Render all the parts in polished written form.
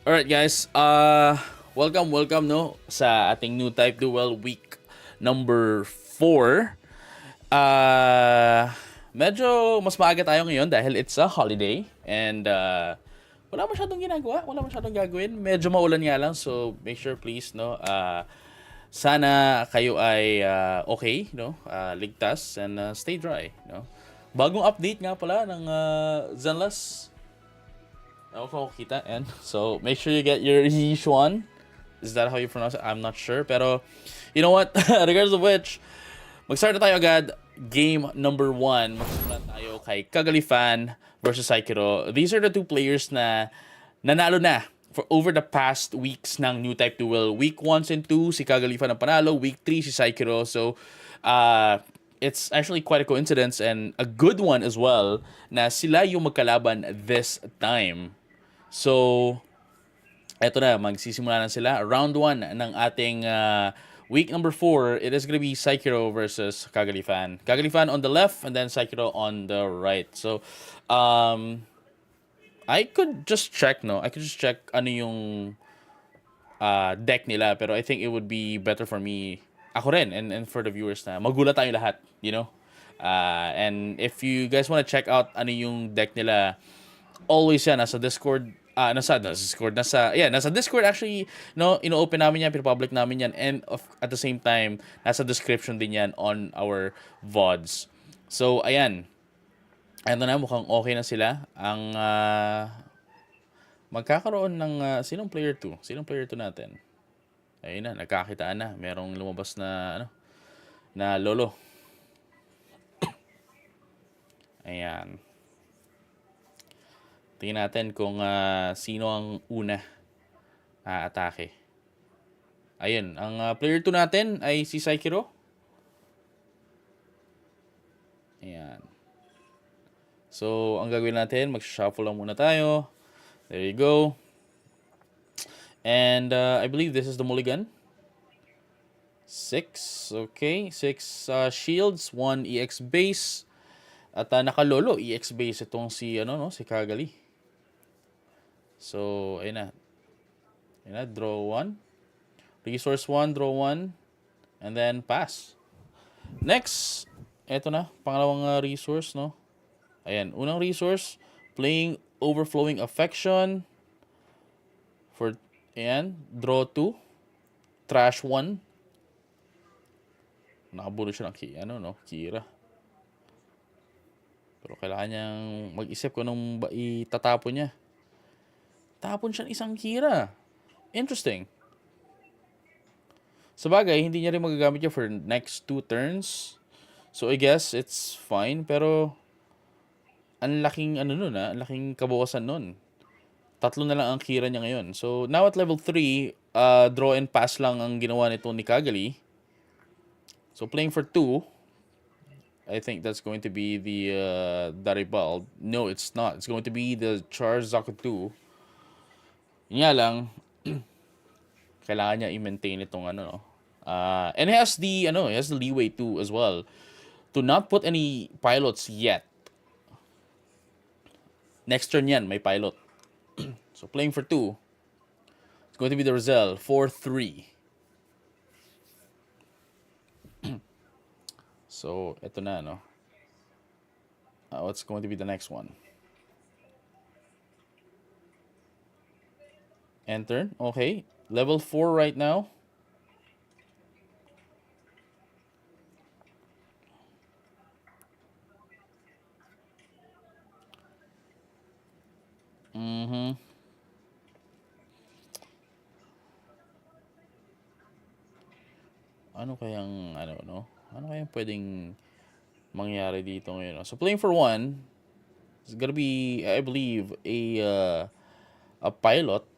Alright guys, welcome no sa ating new type duel week number 4. Medyo mas maaga tayo ngayon dahil it's a holiday and wala masyadong ginagawa, wala masyadong gagawin. Medyo maulan nga lang, so make sure please no sana kayo ay okay, no? Ligtas and stay dry, no? Bagong update nga pala ng Zenless. Ako kita and so make sure you get your Yishuan. Is that how you pronounce it? I'm not sure. Pero you know what? Regardless of which, mag-start na tayo agad. Game number 1. Magsimulan tayo kay Kagalifan versus Saikiro. These are the two players na nanalo na for over the past weeks ng new type duel. Week 1 and 2 si Kagalifan ang panalo. Week 3 si Saikiro. So it's actually quite a coincidence and a good one as well na sila yung magkalaban this time. So, eto na, magsisimula na sila. Round 1 ng ating week number 4, it is gonna be Saikiro versus Kagalifan. Kagalifan on the left and then Saikiro on the right. So, I could just check, no? I could just check ano yung deck nila. Pero I think it would be better for me, ako rin, and for the viewers na magulat tayong lahat, you know? And if you guys want to check out ano yung deck nila, always yan, nasa Discord, nasa Discord actually, no, ino-open namin yan, pinapublic namin yan, and at the same time, nasa description din yan on our VODs. So, ayan. Ito na, mukhang okay na sila. Ang magkakaroon ng, sinong player 2? Sinong player 2 natin? Ayun na, nagkakitaan na. Merong lumabas na, na lolo. Ayan. Tingnan natin kung sino ang una atake. Ayun, ang player 2 natin ay si Saikiro. Ayan. So, ang gagawin natin, mag-shuffle lang muna tayo. There you go. And I believe this is the mulligan. 6, okay. 6 shields, 1 EX base. At nakalolo, EX base itong si, si Kagali. So, ayun na. Ayun na, draw 1. Resource 1, draw 1. And then, pass. Next, eto na, pangalawang resource, no? Ayan, unang resource, playing Overflowing Affection. For, ayan, draw 2. Trash 1. Nakabulo siya ng Kira. Pero kailangan niyang mag-isip kung anong itatapon niya. Tapon siya ng isang Kira. Interesting. Sabagay, hindi niya rin magagamit niya for next 2 turns. So, I guess it's fine. Pero, ang laking, ang laking kabawasan nun. 3 na lang ang Kira niya ngayon. So, now at level 3, draw and pass lang ang ginawa nito ni Kagali. So, playing for 2, I think that's going to be the Daribald. No, it's not. It's going to be the Charge Zaku 2. Yun nga lang, kailangan niya i-maintain itong and it has the leeway too as well to not put any pilots yet. Next turn yan, may pilot. So playing for 2, it's going to be the Rizal 4-3. So ito na, what's going to be the next one? Enter. Okay. Level 4 right now. Ano kayang pwedeng mangyari dito ngayon? So playing for 1, it's gonna be, I believe, a pilot.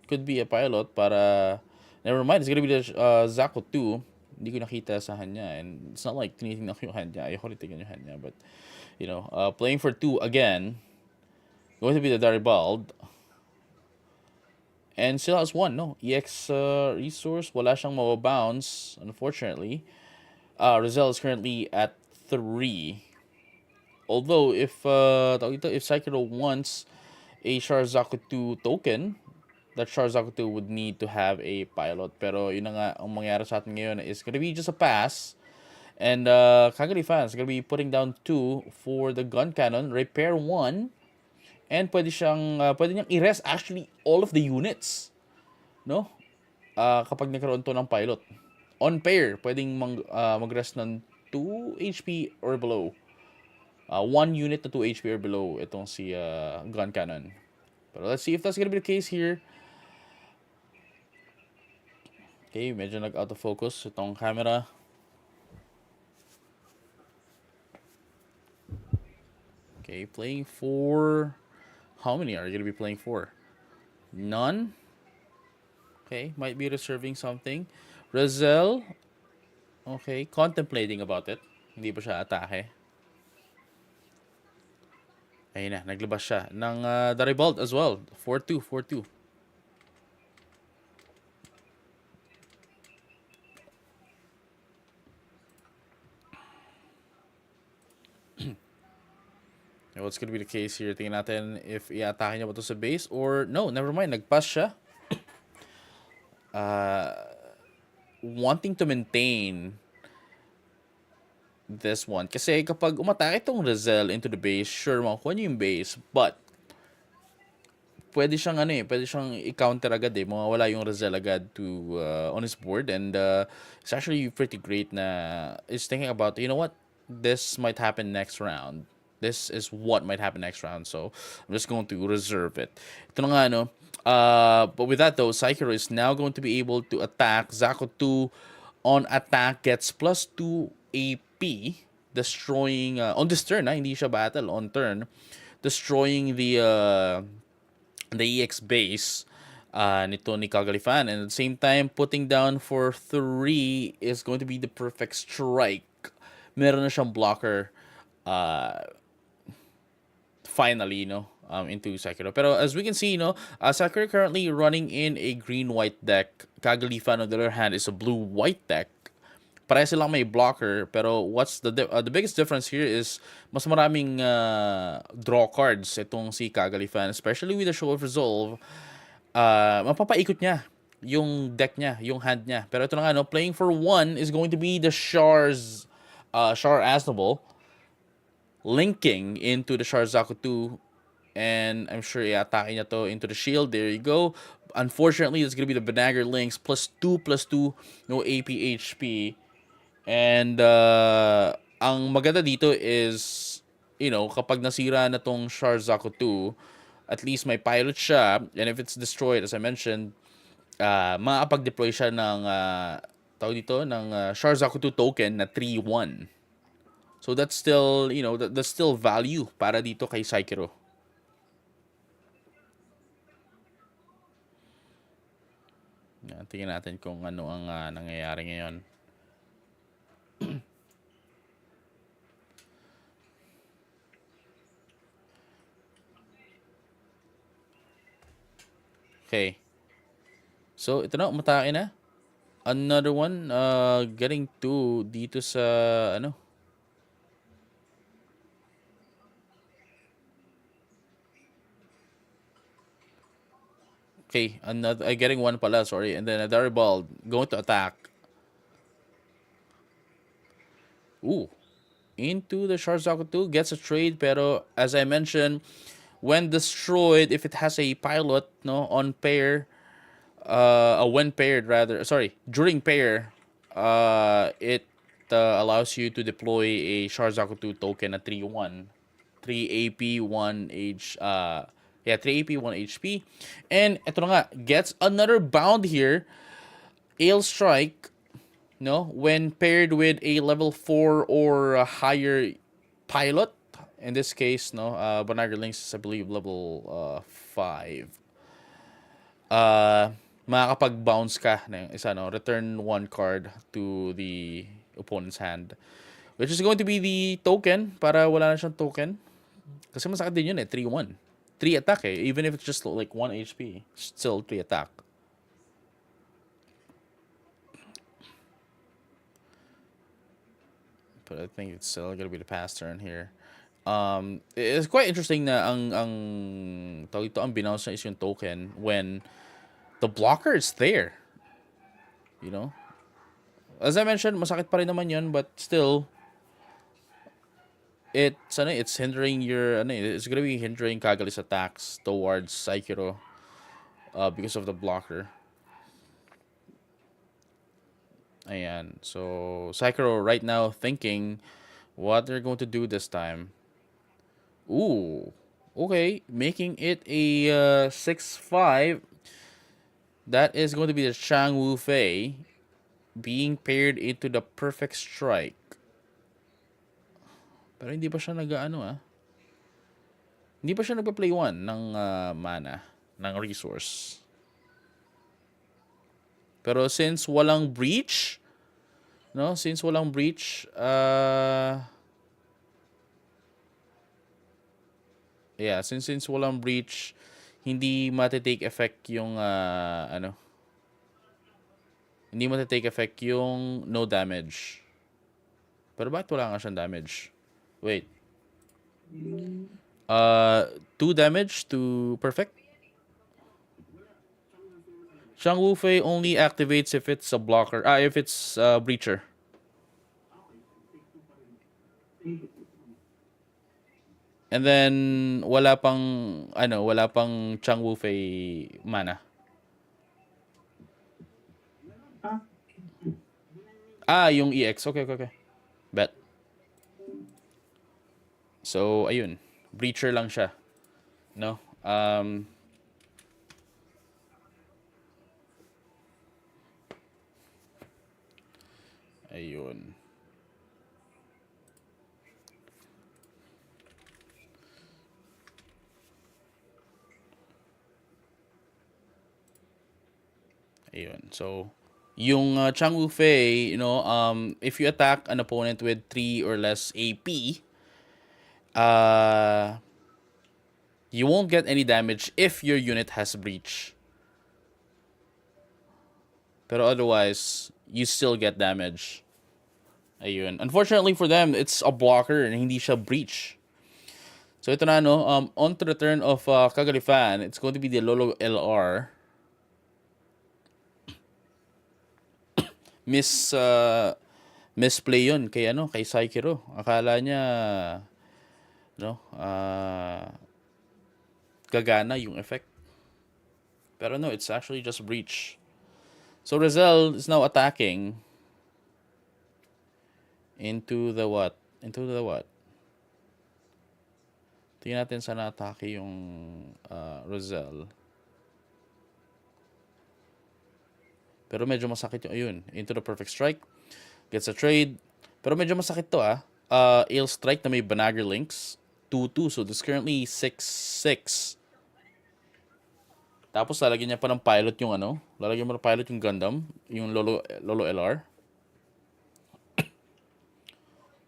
Could be a pilot para, never mind, it's gonna be the Zaku 2. Hindi ko nakita sa hand niya, and it's not like tinitingnan ko yung hand niya. Ayoko rin tingnan yung hand niya, but playing for 2 again, going to be the Daribald, and still has 1, no? EX resource, wala siyang mababounce, unfortunately. Rizal is currently at 3. Although if Saikiro wants a Sharzaku 2 token, that Sharzaku 2 would need to have a pilot. Pero yun na nga, ang mangyari sa atin ngayon is gonna be just a pass. And Kagari fans gonna be putting down 2 for the gun cannon, repair 1, and pwede niyang i-rest actually all of the units, no? Kapag nagkaroon to ng pilot. On pair, pwedeng mag-rest ng 2 HP or below. 1 unit na 2 HP or below itong si gun cannon. But let's see if that's gonna be the case here. Okay, medyo nag-out of focus itong camera. Okay, playing for... How many are you gonna be playing for? None? Okay, might be reserving something. Razel, okay, contemplating about it. Hindi pa siya atake. Ayun na, naglabas siya ng Daribald as well. 4-2, 4-2. What's gonna be the case here? Tingnan natin if i-atake niya ba ito sa base or no, never mind, nag-pass siya. Wanting to maintain this one. Kasi kapag umatake itong Razel into the base, sure makuha niya yung base, but pwede siyang pwede siyang i-counter agad mawawala yung Razel agad to on his board, and it's actually pretty great na is thinking about, you know what, this might happen next round. This is what might happen next round, so I'm just going to reserve it. Ito na nga, but with that though, Psychero is now going to be able to attack. Zaku 2 on attack gets +2 AP, destroying on this turn, hindi siya battle, on turn, destroying the EX base nito ni Kagalifan, and at the same time putting down for 3 is going to be the perfect strike. Meron na siyang blocker finally, into Sakura. Pero as we can see, Sakura currently running in a green-white deck. Kagalifan, on the other hand, is a blue-white deck. Pareha silang may blocker, pero what's the biggest difference here is mas maraming draw cards itong si Kagalifan, especially with the Show of Resolve. Mapapaikot niya yung deck niya, yung hand niya. Pero ito na nga, playing for 1 is going to be the Char Aznable, linking into the Sharzaku 2, and I'm sure i-atake niya to into the shield. There you go. Unfortunately, it's gonna be the Banagher links, +2/+2, no AP HP. And ang maganda dito is, kapag nasira na tong Sharzaku 2, at least may pilot siya, and if it's destroyed, as I mentioned, makapag-deploy siya ng Sharzaku 2 token na 3-1. So that's still, that's still value para dito kay Psychero. Tingnan natin kung ano ang nangyayari ngayon. Okay. So ito na, umatake na. Another one, getting to dito sa Okay, another getting one pala, sorry, and then a Daribald going to attack. Ooh, into the Sharzaku 2, gets a trade, pero as I mentioned, when destroyed, if it has a pilot, on pair, when paired rather, sorry, during pair, it allows you to deploy a Sharzaku 2 token at 3-1, 3 AP, 1 H, 3 AP, 1 HP. And ito na nga, gets another bound here. Ale Strike, when paired with a level 4 or a higher pilot. In this case, Banagher Links is, I believe, level 5. Makakapag-bounce ka ng isa, return 1 card to the opponent's hand, which is going to be the token para wala na siyang token. Kasi masakit din yun 3-1. 3 attack even if it's just like 1 HP. Still 3 attack. But I think it's still gonna be the pass turn here. It's quite interesting na ang tawag ito, ang binounce na is yung token when the blocker is there. You know? As I mentioned, masakit pa rin naman yun, but still, it's hindering your, it's gonna be hindering Kagali's attacks towards Saikiro because of the blocker. Ayan. So, Saikiro right now thinking what they're going to do this time. Ooh. Okay. Making it a 6-5. That is going to be the Chang Wu Fei being paired into the perfect strike. Pero hindi pa siya Hindi pa siya nagpa-play 1 ng mana, ng resource. Pero since walang breach, since walang breach, since walang breach, hindi matitake effect yung hindi matitake effect yung no damage. Pero bakit wala nga siyang damage? Wait. 2 damage to perfect? Shang Wu Fei only activates if it's a blocker. If it's a breacher. And then wala pang Chang Wu Fei mana. Yung EX. Okay. Bet. So, ayun. Breacher lang siya. No? Ayun. So, yung Chang Wu Fei, if you attack an opponent with 3 or less AP, you won't get any damage if your unit has breach. Pero otherwise, you still get damage. Ayun. Unfortunately for them, it's a blocker and hindi siya breach. So ito na on to the turn of Kagali Fan, it's going to be the Lolo LR. Misplay yun kay Saikiro. Akala niya gagana yung effect. Pero no, it's actually just breach. So Rizal is now attacking into the what? Tingnan natin saan na-atake yung Rizal. Pero medyo masakit yung ayun. Into the perfect strike. Gets a trade. Pero medyo masakit to Ale strike na may Banagher links. 2-2. So this currently 6-6. Tapos lalagyan niya pa ng pilot yung lalagyan mo ng pilot yung Gundam. Yung Lolo LR.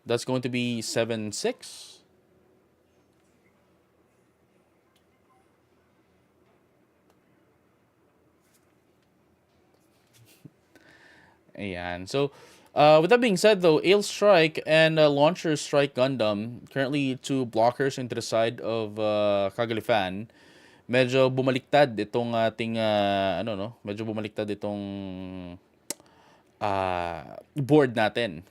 That's going to be 7-6. Ayan. So, with that being said though, Ale Strike and Launcher Strike Gundam, currently 2 blockers into the side of Kagali Fan. Medyo bumaliktad itong ating medyo bumaliktad itong board natin.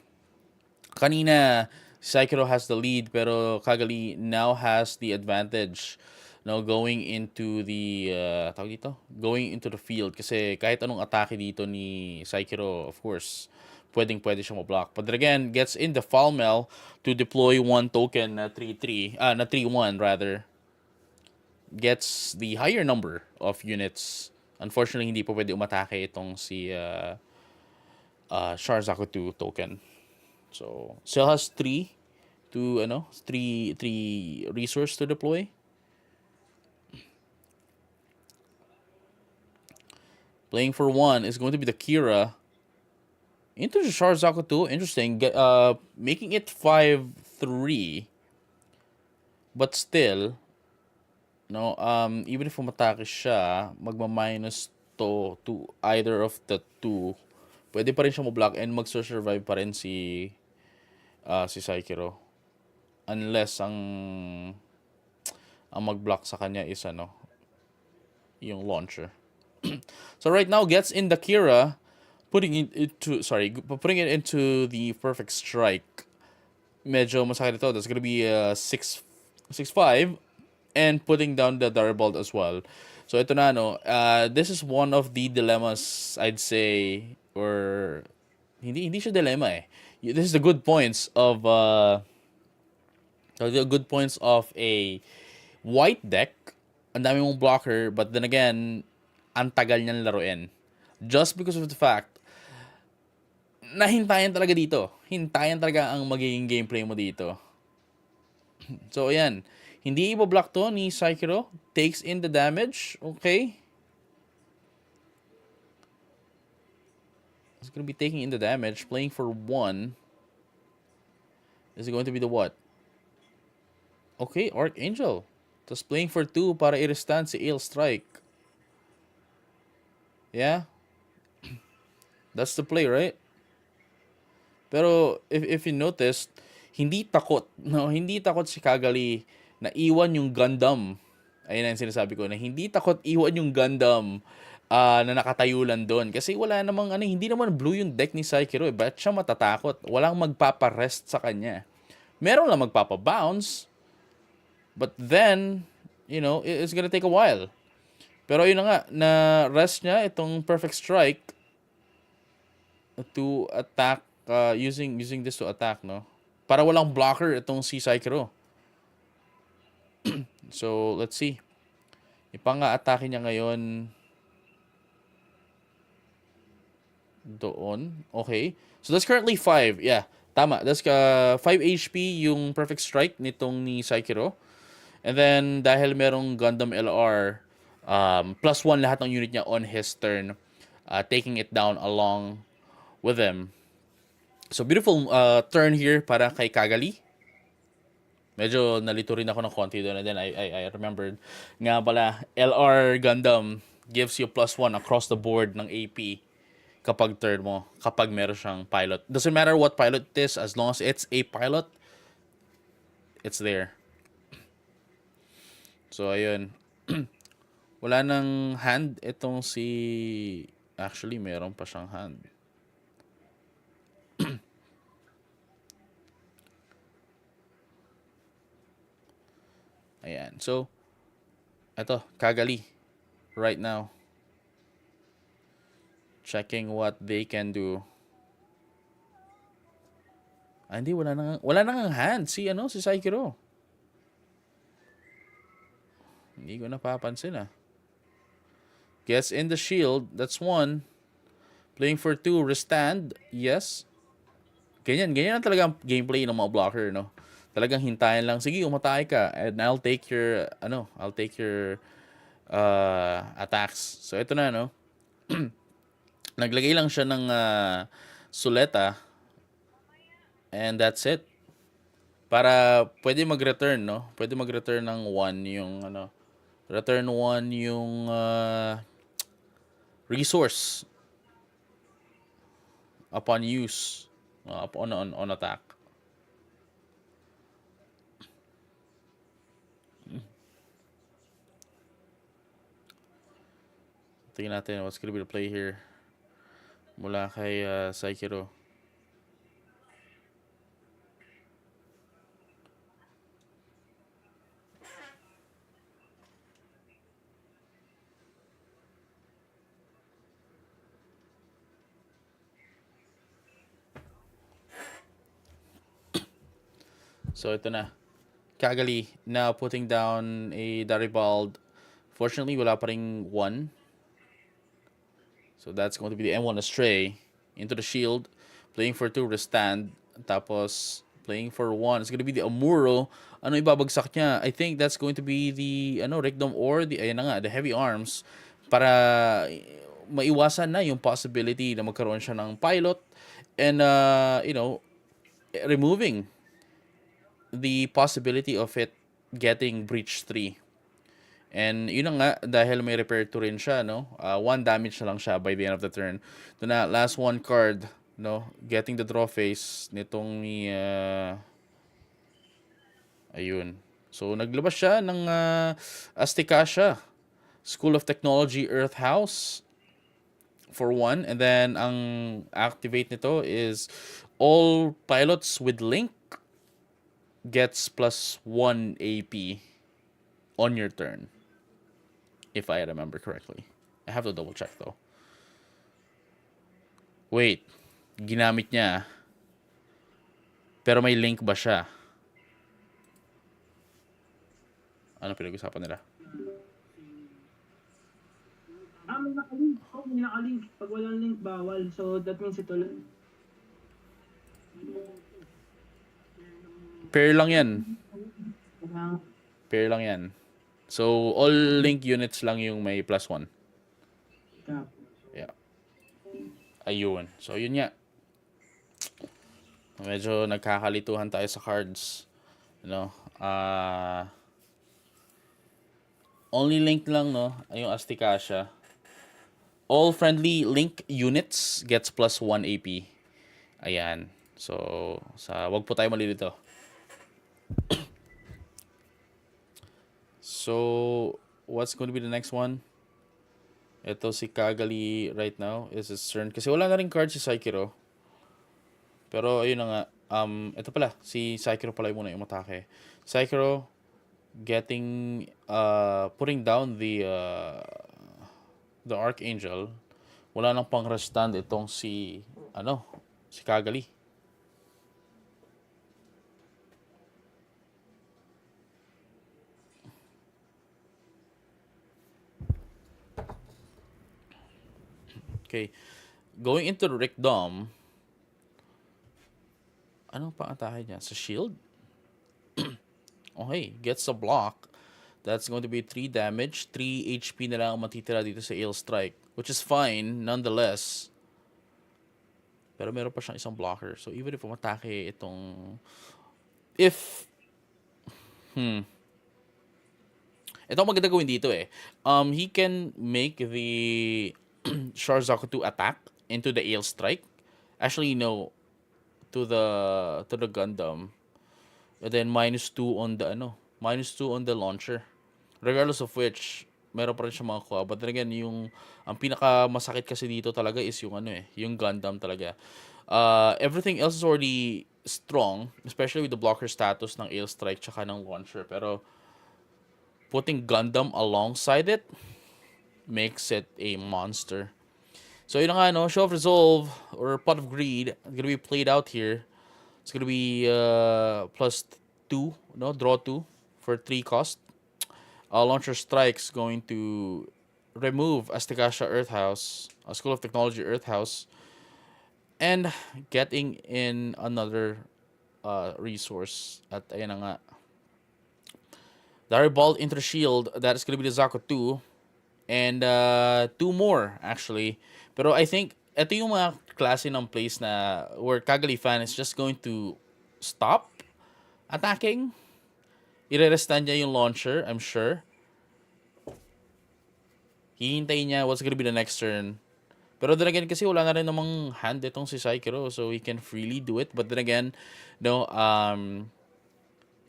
Kanina, Saikiro has the lead pero Kagali now has the advantage. Going into the going into the field kasi kahit anong atake dito ni Saikiro, of course, pwede siya ma-block. But then again, gets in the Falmel to deploy 1 token na 3-3, na 3-1 rather. Gets the higher number of units. Unfortunately, hindi pa pwede umatake itong si Sharzaku 2 token. So, still has 3 resource to deploy. Playing for 1 is going to be the Kira. Into the Sharzaku 2. Interesting. Making it 5-3. But still, even if umatake siya, magma-minus to either of the 2. Pwede pa rin siya mo-block and mag-survive pa rin si Saikiro. unless ang mag-block sa kanya is yung launcher. So right now gets in the Kira, putting it into the perfect strike. Medyo masakit ito. That's gonna be 6-5 and putting down the Darbolt as well. So ito na this is one of the dilemmas I'd say, or hindi siya dilemma eh. This is the good points of a white deck. Ang dami mong blocker, but then again, ang tagal niyang laruin. Just because of the fact na hintayan talaga dito. Hintayan talaga ang magiging gameplay mo dito. So, ayan. Hindi i-block to ni Sekiro. Takes in the damage. Okay. It's gonna be taking in the damage. Playing for 1. Is it going to be the what? Okay, Archangel. Tapos playing for 2 para i-restand si Ale Strike. Yeah. That's the play, right? Pero if you noticed, hindi takot, no? Hindi takot si Kagali na iwan yung Gundam. Ayun ang sinasabi ko, na hindi takot iwan yung Gundam na nakatayo lang doon. Kasi wala namang hindi naman blue yung deck ni Sekiro. Ba't siya matatakot? Walang magpaparest sa kanya. Meron lang magpapabounce. But then, it's gonna take a while. Pero yun na nga, na rest niya itong perfect strike to attack, using this to attack, no? Para walang blocker itong si Sekiro. So, let's see. Ipanga-atake niya ngayon doon. Okay. So, that's currently 5. Yeah, tama. That's 5 HP yung perfect strike nitong ni Sekiro. And then, dahil merong Gundam LR, +1 lahat ng unit niya on his turn, taking it down along with him. So, beautiful turn here para kay Kagali. Medyo nalito rin ako ng konti doon. And then I remembered nga pala, LR Gundam gives you +1 across the board ng AP kapag turn mo, kapag meron siyang pilot. Doesn't matter what pilot it is, as long as it's a pilot, it's there. So, ayun. Wala nang hand itong si... Actually, meron pa siyang hand. Ayan. So, eto, Kagali. Right now. Checking what they can do. Hindi, wala nang hand si Sekiro. Hindi ko napapansin Gets in the shield. That's 1. Playing for 2. Restand. Yes. Ganyan lang talaga ang gameplay ng mga blocker, no? Talagang hintayin lang. Sige, umatake ka. And I'll take your attacks. So, ito na, no? Naglagay lang siya ng suleta. And that's it. Para pwede mag-return, no? Pwede mag-return ng 1 yung return 1 yung resource upon use, on attack. Tingnan natin what's gonna be the play here mula kay Sekiro. So, ito na. Kagali now putting down a Daribald. Fortunately, wala pa ring 1. So, that's going to be the M1 Astray. Into the shield. Playing for 2, restand. Tapos, playing for 1. It's going to be the Amuro. Ano ibabagsak niya? I think that's going to be the, Ricdom or the, ayan na nga, the heavy arms. Para maiwasan na yung possibility na magkaroon siya ng pilot. And, removing the possibility of it getting breach 3. And yun na nga, dahil may repair 2 rin siya, no? 1 damage na lang siya by the end of the turn. Ito na, last 1 card, no? Getting the draw phase nitong ni Ayun. So, naglabas siya ng Astikasha School of Technology Earth House for one. And then, ang activate nito is all pilots with link gets plus 1 AP on your turn. If I remember correctly. I have to double check though. Wait. Ginamit niya. Pero may link ba siya? Ano pinag-usapan nila? May nakalink. Oh, may nakalink. Pag walang link, bawal. So, that means ito lang. Pair lang yan. Kailangan. Pair lang yan. So, all link units lang yung may plus 1. Yeah. Ayun. So, yun nga. Medyo nagkakalituhan tayo sa cards. You know? Only link lang, no? Yung Astikasha. All friendly link units gets plus 1 AP. Ayan. So, wag po tayo mali dito. So, what's going to be the next one? Ito si Kagali right now is his turn. Kasi wala na rin card si Saikiro. Pero, ayun na nga. Ito pala. Si Saikiro pala yung muna yung matake. Saikiro getting, putting down the Archangel. Wala nang pang-restand itong si Kagali. Okay. Going into the Rickdom. Anong pang-atake niya? Sa shield? Okay. Gets a block. That's going to be 3 damage. 3 HP na lang ang matitira dito sa Ale Strike. Which is fine, nonetheless. Pero meron pa siyang isang blocker. So, even if umatake itong... Ito ang maganda gawin dito eh. He can make the Sharzaku 2 attack into the Ale Strike. Actually, no. To the Gundam. And then -2 on the -2 on the launcher. Regardless of which, meron pa rin siya makakuha. But then again, ang pinaka masakit kasi dito talaga is yung Gundam talaga. Everything else is already strong, especially with the blocker status ng Ale Strike tsaka ng launcher. Pero putting Gundam alongside it makes it a monster. So yun nga, Show of Resolve or Pot of Greed is gonna be played out here. It's gonna be +2, draw 2 for 3 cost. Launcher Strike's going to remove Astikasha Earth House, School of Technology Earth House, and getting in another resource. At ayan na nga. Direbolt into the shield, that is gonna be the Zaku 2. And 2 more, actually. Pero I think, ito yung mga klase ng plays na where Kagali fan is just going to stop attacking. Ire-restan niya yung launcher, I'm sure. Hihintayin niya what's gonna be the next turn. Pero then again, kasi wala na rin namang hand itong si Saikiro, so he can freely do it. But then again,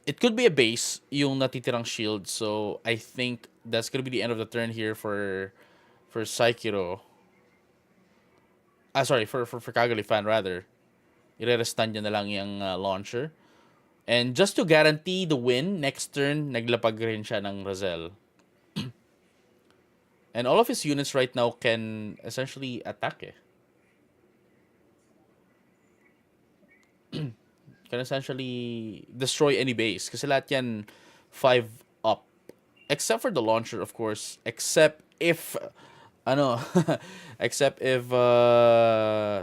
it could be a base, yung natitirang shield. So I think that's gonna be the end of the turn here for Saikiro. Sorry, for Kagali fan rather. Ire-restan niya na lang yung launcher. And just to guarantee the win, next turn, naglapag rin siya ng Razel. And all of his units right now can essentially attack Can essentially destroy any base. Kasi lahat yan 5 up. Except for the launcher, of course. Except if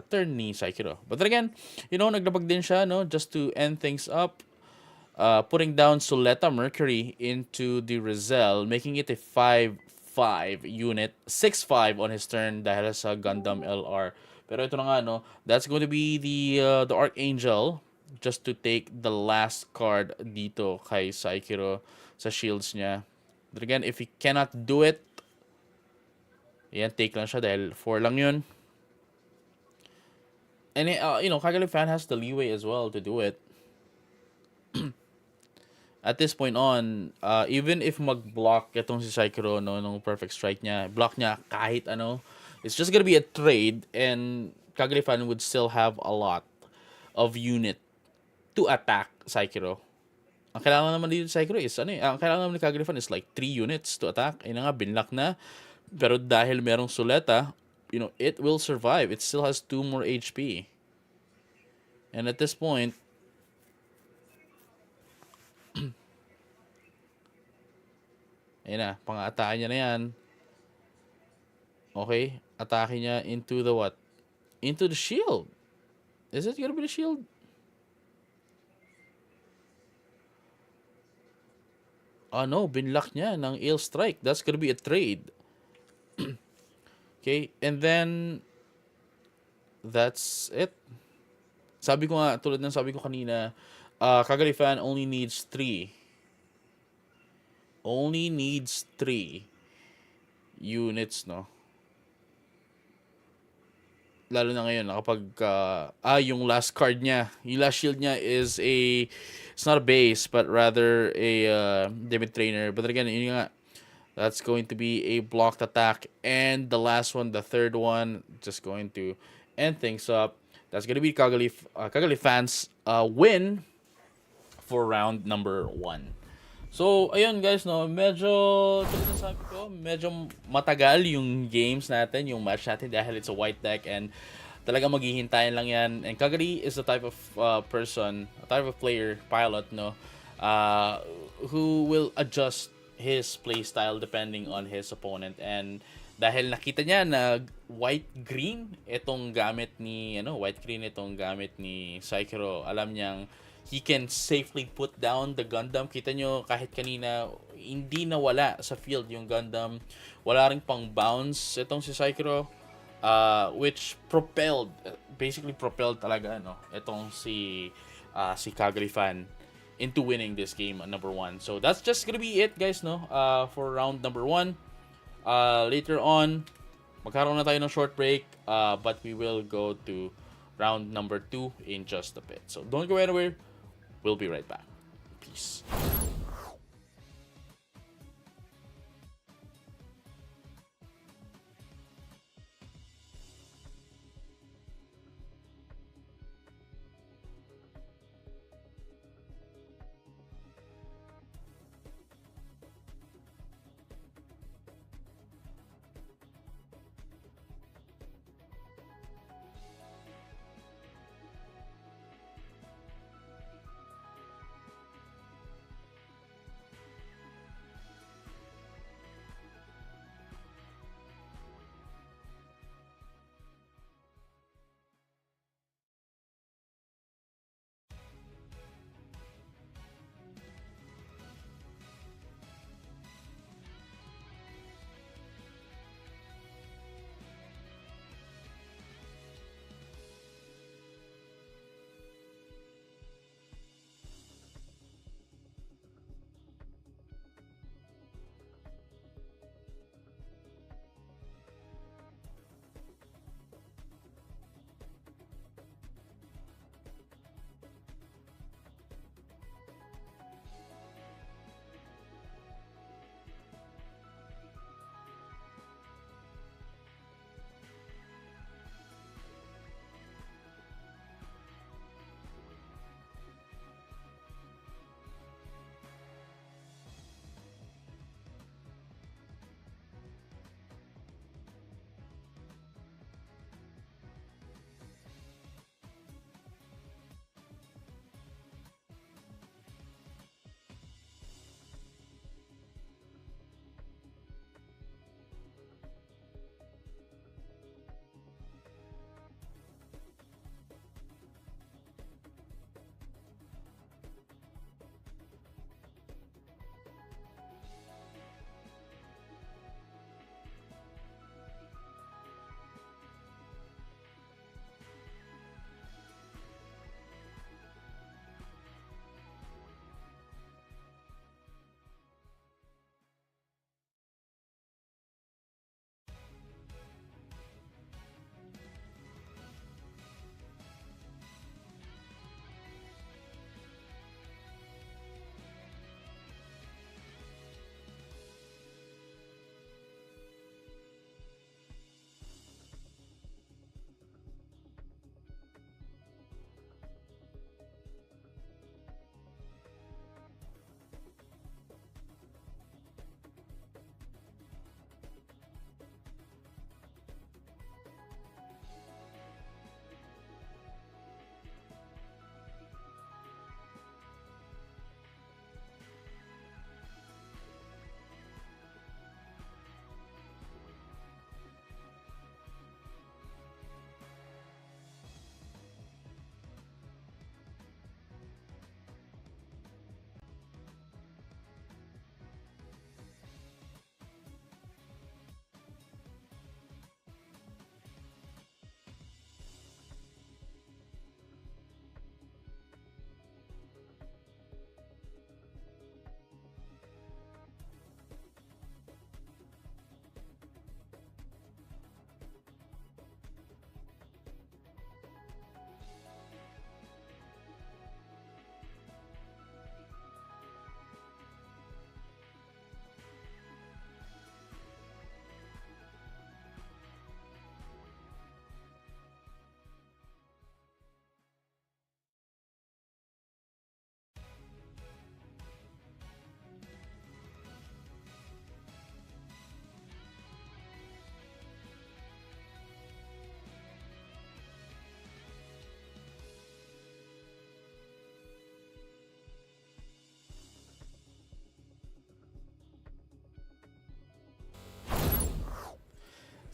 turn ni Saikiro. But then again, naglabag din siya, just to end things up. Putting down Suleta Mercury into the Rizal, making it a 5-5 unit. 6-5 on his turn dahil sa Gundam LR. Pero ito na nga, that's going to be the Archangel just to take the last card dito kay Saikiro sa shields niya. But again, if he cannot do it, yan, take lang siya dahil 4 lang yun. And, Kagali fan has the leeway as well to do it. at this point on, even if mag-block itong si Saikuro, no, nung perfect strike niya, block niya kahit ano, it's just gonna be a trade, and Kagalifan would still have a lot of unit to attack Saikuro. Ang kailangan naman dito sa Saikuro is, ang kailangan naman ni Kagalifan is like 3 units to attack. Ayun na nga, binlock na. Pero dahil merong Suleta, it will survive. It still has 2 more HP. And at this point, ayun na, pang-atake niya na yan. Okay, atake niya into the what? Into the shield. Is it gonna be the shield? No, binlock niya ng Ail Strike. That's gonna be a trade. Okay, and then that's it. Sabi ko nga, tulad ng sabi ko kanina, Kagalifan only needs 3. Only needs 3 units, no? Lalo na ngayon, kapag yung last card niya, yung last shield niya is it's not a base, but rather a Demon Trainer. But again, yun nga, that's going to be a blocked attack. And the last one, the third one, just going to end things up. That's going to be Kagalifan's win for round number 1. So, ayun guys, no, medyo sabi ko, medyo matagal yung games natin, yung match natin dahil it's a white deck and talaga maghihintayin lang yan. And Kagali is the type of person, a type of player, pilot, no, who will adjust his playstyle depending on his opponent. And dahil nakita niya na white-green itong gamit ni Saikuro, alam niyang he can safely put down the Gundam. Kita nyo, kahit kanina, hindi nawala sa field yung Gundam. Wala rin pang bounce itong si Saikuro, which basically propelled talaga, itong si Kagalifan into winning this game at number 1. So that's just gonna be it, guys, for round number 1. Later on, magkaroon na tayo ng short break, but we will go to round number 2 in just a bit. So don't go anywhere. We'll be right back. Peace.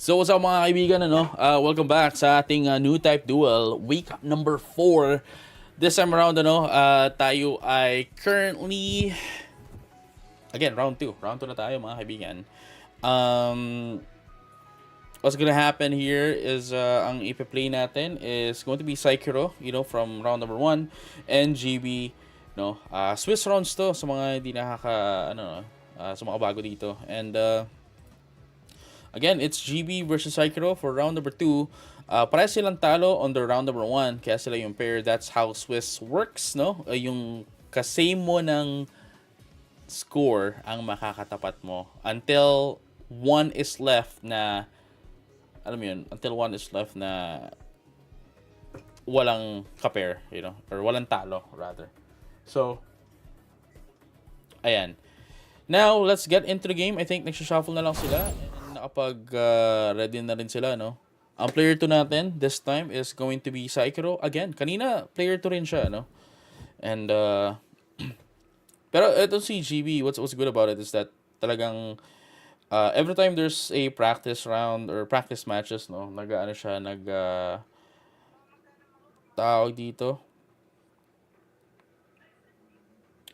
So what's up mga kaibigan, welcome back sa ating new type duel, week number 4. This time around, tayo ay currently, again, round 2. Round 2 na tayo mga kaibigan. What's gonna happen here is, ang ipi-play natin is going to be Saikiro, from round number 1, and GB, Swiss rounds to sa mga hindi sa mga bago dito. And, again, it's GB versus Saikiro for round number 2. Parehas silang talo on the round number 1. Kaya sila yung pair. That's how Swiss works, no? Yung kasame mo ng score ang makakatapat mo. Until one is left na, until one is left na walang ka-pair, or walang talo, rather. So, ayan. Now, let's get into the game. I think nagsha-shuffle na lang sila. Nakapag ready na rin sila, no? Ang player 2 natin this time is going to be Saikiro. Again, kanina player 2 rin siya, no? And pero ito si GB, what's good about it is that talagang every time there's a practice round or practice matches, no? Tawag dito.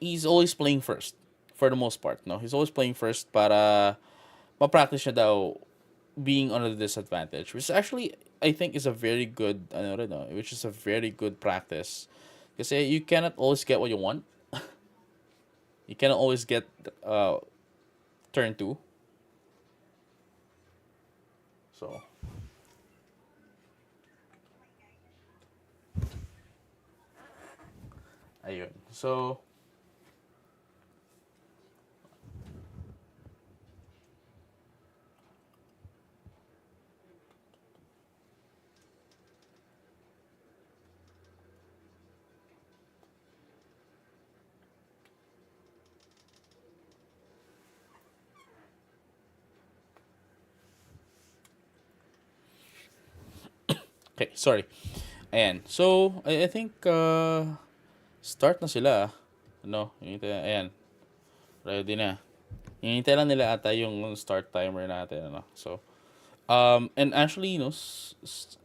He's always playing first for the most part, no? He's always playing first para ma-practice niya daw being on a disadvantage, which actually I think is a very good which is a very good practice, kasi you cannot always get what you want. You cannot always get turn 2. So ayun. So okay, sorry. Ayan. So, I think start na sila. Ayan. Ready na. Hinihintay lang nila ata yung start timer natin, So, and actually,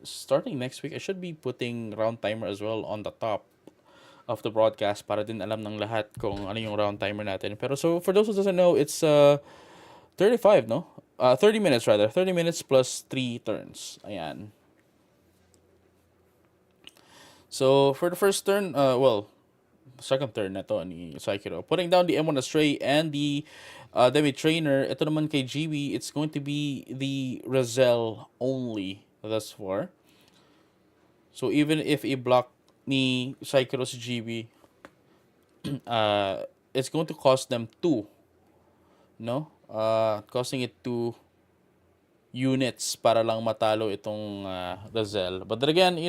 starting next week, I should be putting round timer as well on the top of the broadcast para din alam ng lahat kung ano yung round timer natin. Pero so, for those who doesn't know, it's 35, no? 30 minutes rather. 30 minutes plus 3 turns. Ayan. So, for the first turn, second turn na to ni Saikiro. Putting down the M1 Astray and the Demi Trainer. Ito naman kay GB, it's going to be the Razel only thus far. So, even if i-block ni Saikiro si GB, it's going to cost them 2. No? Costing it 2 units para lang matalo itong Razel. But then again,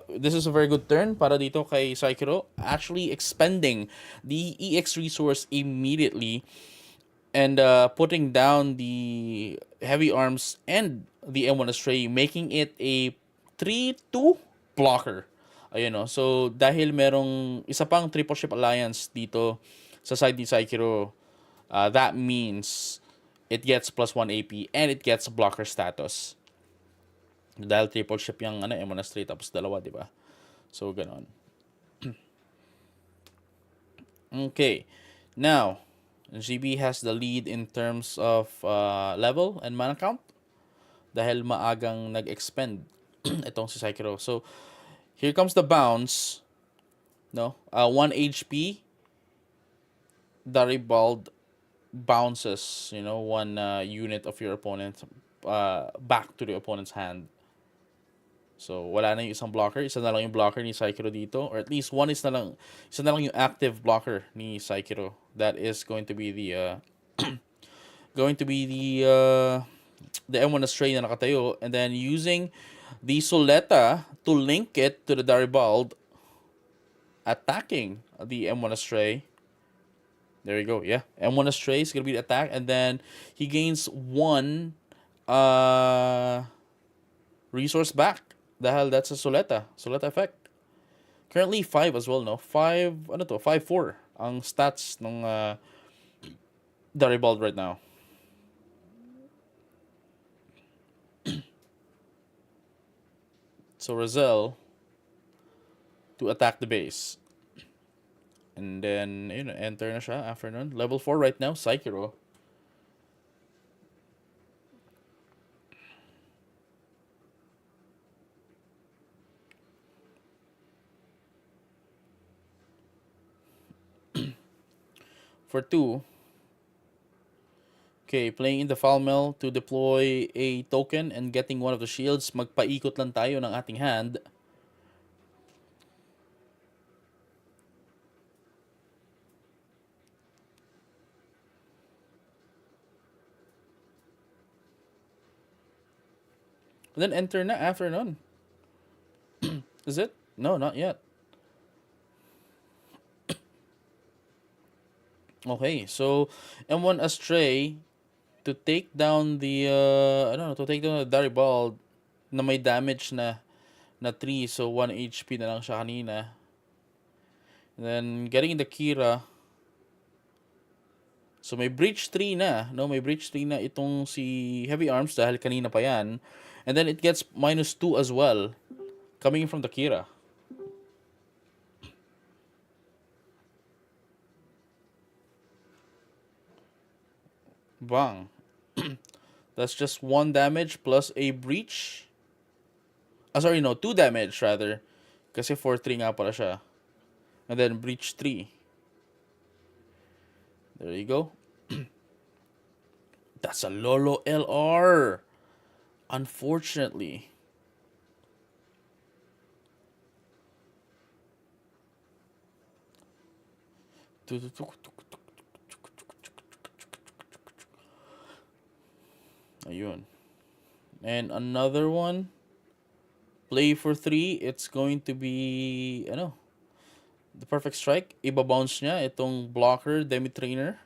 this is a very good turn para dito kay Saikiro, actually expending the EX resource immediately and putting down the heavy arms and the M1 Astray, making it a 3-2 blocker. Ayun, no? So, dahil merong isa pang triple ship alliance dito sa side ni Saikiro, that means it gets plus 1 AP and it gets blocker status. Dahil triple ship yung M1 Astray tapos dalawa, di ba? So, ganon. Okay. Now, GB has the lead in terms of level and mana count dahil maagang nag-expend itong si Saikiro. So, here comes the bounce. 1 HP. Daribald bounces, 1 unit of your opponent back to the opponent's hand. So, wala na yung isang blocker. Isa na lang yung blocker ni Saikiro dito. Or at least isa na lang yung active blocker ni Saikiro. That is going to be the the M1 Astray na nakatayo. And then using the Soleta to link it to the Daribald, attacking the M1 Astray. There you go. Yeah. M1 Astray is going to be the attack. And then he gains 1 resource back. Dahil that's a Soleta effect. Currently 5 as well, no? 5, 5-4 ang stats ng Daribald right now. So Razel to attack the base. And then, enter na siya after nun. Level 4 right now, Psychero. For 2, okay, playing in the foul mill to deploy a token and getting one of the shields. Magpaikot lang tayo ng ating hand. And then enter na after nun. Is it? No, not yet. Okay, so M1 Astray to take down the to take down the Daribald na may damage na 3, so 1 HP na lang siya kanina. And then getting the Kira. So may breach 3 na, no? May breach 3 na itong si Heavy Arms dahil kanina pa yan. And then it gets -2 as well coming from the Kira. Bang. That's just 1 damage plus a breach. Sorry, no, 2 damage rather. Kasi 4-3 nga pala siya. And then breach 3. There you go. That's a Lolo LR. Unfortunately. Ayun. And another one. Play for 3. It's going to be, the perfect strike. Iba-bounce niya itong blocker, Demi-Trainer.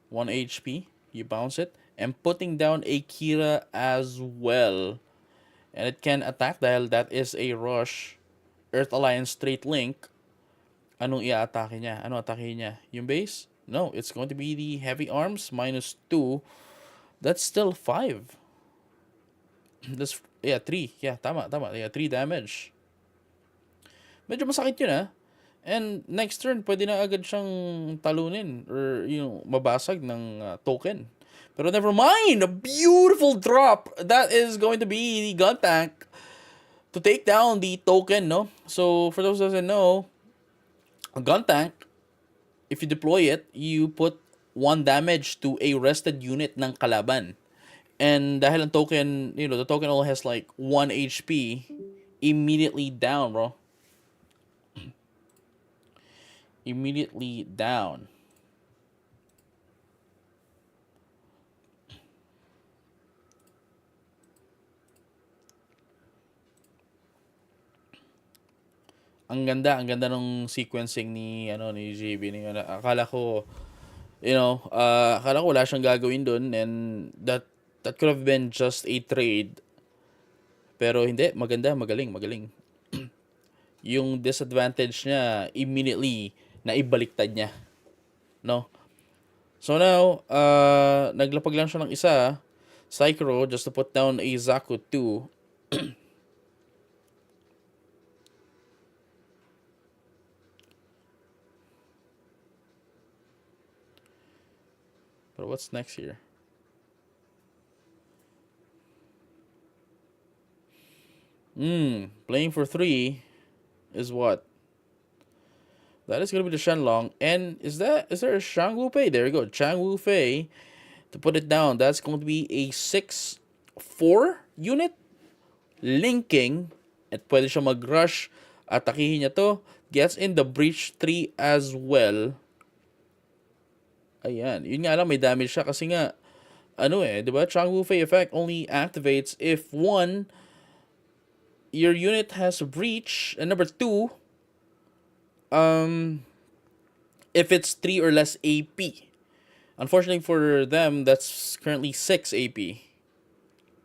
1 HP. You bounce it. And putting down a Kira as well. And it can attack dahil that is a rush. Earth Alliance straight link. Anong i-atake niya? Ano atake niya? Yung base? No, it's going to be the Heavy Arms -2. That's still 5. That's, 3. Yeah, tama. Yeah, 3 damage. Medyo masakit yun, ha? And next turn, pwede na agad siyang talunin or mabasag ng token. Pero never mind! A beautiful drop! That is going to be the gun tank to take down the token, no? So, for those who doesn't know, a gun tank, if you deploy it, you put 1 damage to a rested unit ng kalaban. And dahil ang token, the token only has like 1 HP, immediately down, bro. Immediately down. Ang ganda ng sequencing ni JB ni akala ko wala siyang gagawin doon, and that could have been just a trade. Pero hindi, magaling. Yung disadvantage niya immediately na ibaliktad niya, no? So now, naglapag lang siya ng isa, Psychero, just to put down a Zaku 2. But what's next here? Playing for 3 is what? That is going to be the Shenlong. And is there a Shang Wu Fei? There we go. Chang Wu Fei. To put it down, that's going to be a 6-4 unit. Linking. At pwede siya mag-rush. Atakihin niya to. Gets in the breach 3 as well. Ayan. Yun nga lang, may damage siya. Kasi nga, diba? Chang Wu Fei effect only activates if 1, your unit has a breach. And number 2, if it's 3 or less AP. Unfortunately for them, that's currently 6 AP.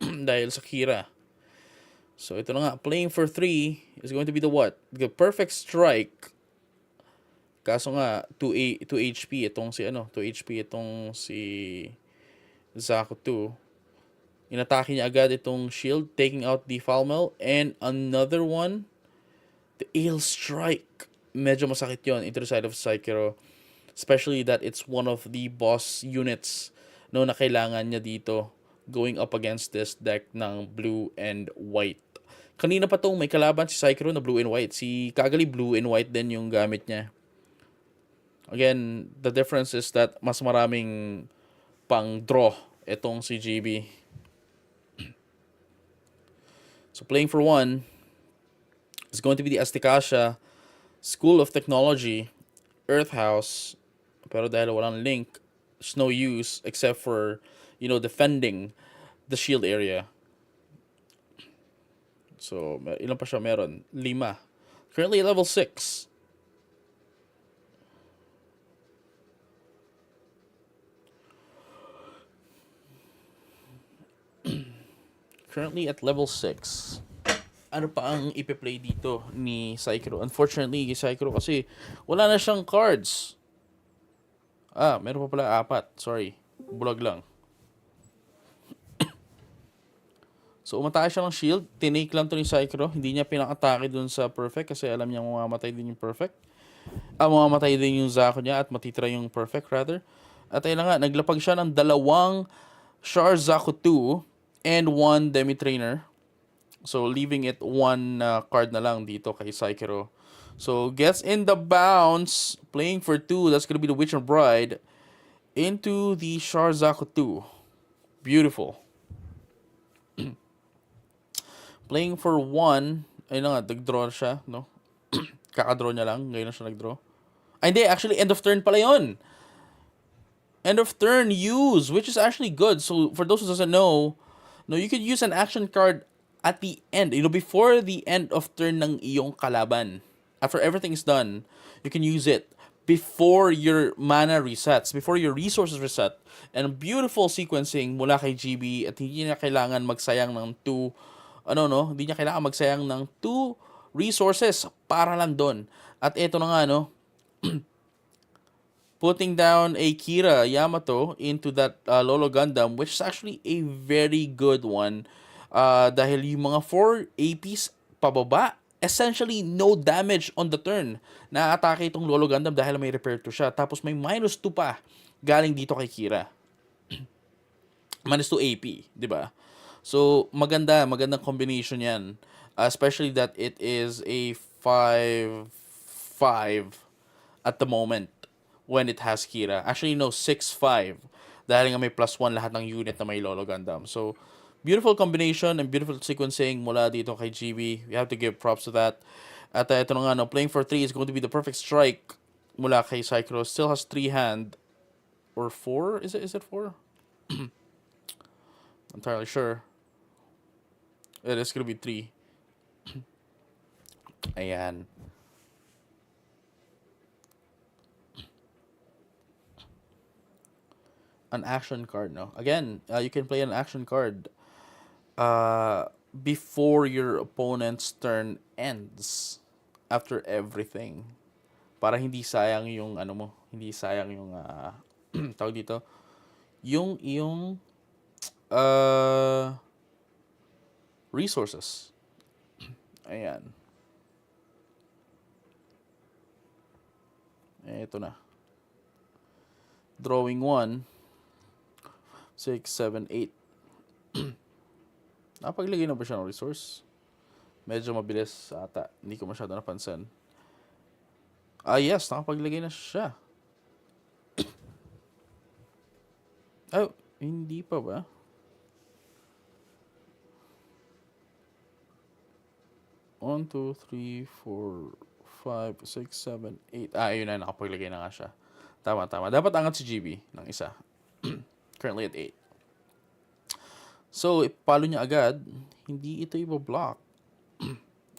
Dahil sa Kira. So ito na nga, playing for 3 is going to be the what? The perfect strike. Kaso nga 2 HP itong si 2 HP itong si Zaku 2. Inatake niya agad itong shield, taking out the foul mail. And another one, the Ale Strike. Medyo masakit yon into the side of Psychero. Especially that it's one of the boss units no, na kailangan niya dito going up against this deck ng blue and white. Kanina pa tong may kalaban si Psychero na blue and white. Si Kagali blue and white din yung gamit niya. Again, the difference is that mas maraming pang draw itong si GB. So playing for one is going to be the Aztekasha School of Technology Earth House. Pero dahil walang link, there's no use except for, defending the shield area. So, ilan pa siya meron? 5. Currently level 6. Currently at level 6. Ano pa ang ipe-play dito ni Psychero? Unfortunately, Psychero kasi wala na siyang cards. Meron pa pala 4. Sorry. Bulag lang. So, umatake siya ng shield. Tinake lang to ni Psychero. Hindi niya pinakatake dun sa perfect kasi alam niya mamamatay din yung perfect. Mamamatay din yung Zaku niya at matitira yung perfect rather. At ayun na nga, naglapag siya ng 2 Char Zaku 2 and 1 Demi Trainer. So, leaving it 1 card na lang dito kay Psychero. So, gets in the bounce. Playing for 2. That's gonna be the Witcher Bride. Into the Char Zaku 2. Beautiful. Playing for 1. Ayun na nga, nag-draw siya, no? Kaka-draw niya lang. Ngayon na siya nag-draw. Hindi, actually, end of turn pala yun. End of turn use, which is actually good. So, for those who doesn't know, no, you could use an action card at the end, before the end of turn ng iyong kalaban. After everything is done, you can use it before your mana resets, before your resources reset. And beautiful sequencing mula kay GB at hindi niya kailangan magsayang ng 2 hindi niya kailangan magsayang ng 2 resources para lang doon. At ito na nga, putting down a Kira Yamato into that Lolo Gundam, which is actually a very good one. Dahil yung mga 4 APs pababa, essentially no damage on the turn. Na-atake itong Lolo Gundam dahil may repair 2 siya. Tapos may -2 pa galing dito kay Kira. -2 AP, di ba? So, magandang combination yan. Especially that it is a 5-5 at the moment when it has Kira. Actually, no, 6-5. Dahil nga may +1 lahat ng unit na may Lolo Gundam. So, beautiful combination and beautiful sequencing mula dito kay GB. We have to give props to that. At ito na nga, playing for 3 is going to be the perfect strike mula kay Psychero. Still has 3 hand. Or 4? Is it 4? Entirely sure. It is gonna be 3. Ayan. An action card, no? Again, you can play an action card before your opponent's turn ends. After everything. Para hindi sayang yung hindi sayang yung tawag dito. Yung resources. Ayan. Ito na. Drawing 1. 6, 7, 8. Napaglagay na ba siya ng resource? Medyo mabilis ata. Hindi ko masyado napansin. Yes. Nakapaglagay na siya. Hindi pa ba? 1, 2, 3, 4, 5, 6, 7, 8. Ayun na. Nakapaglagay na nga siya. Tama. Dapat angat si GB ng isa. Currently at 8. So, ipalo niya agad. Hindi ito i-block.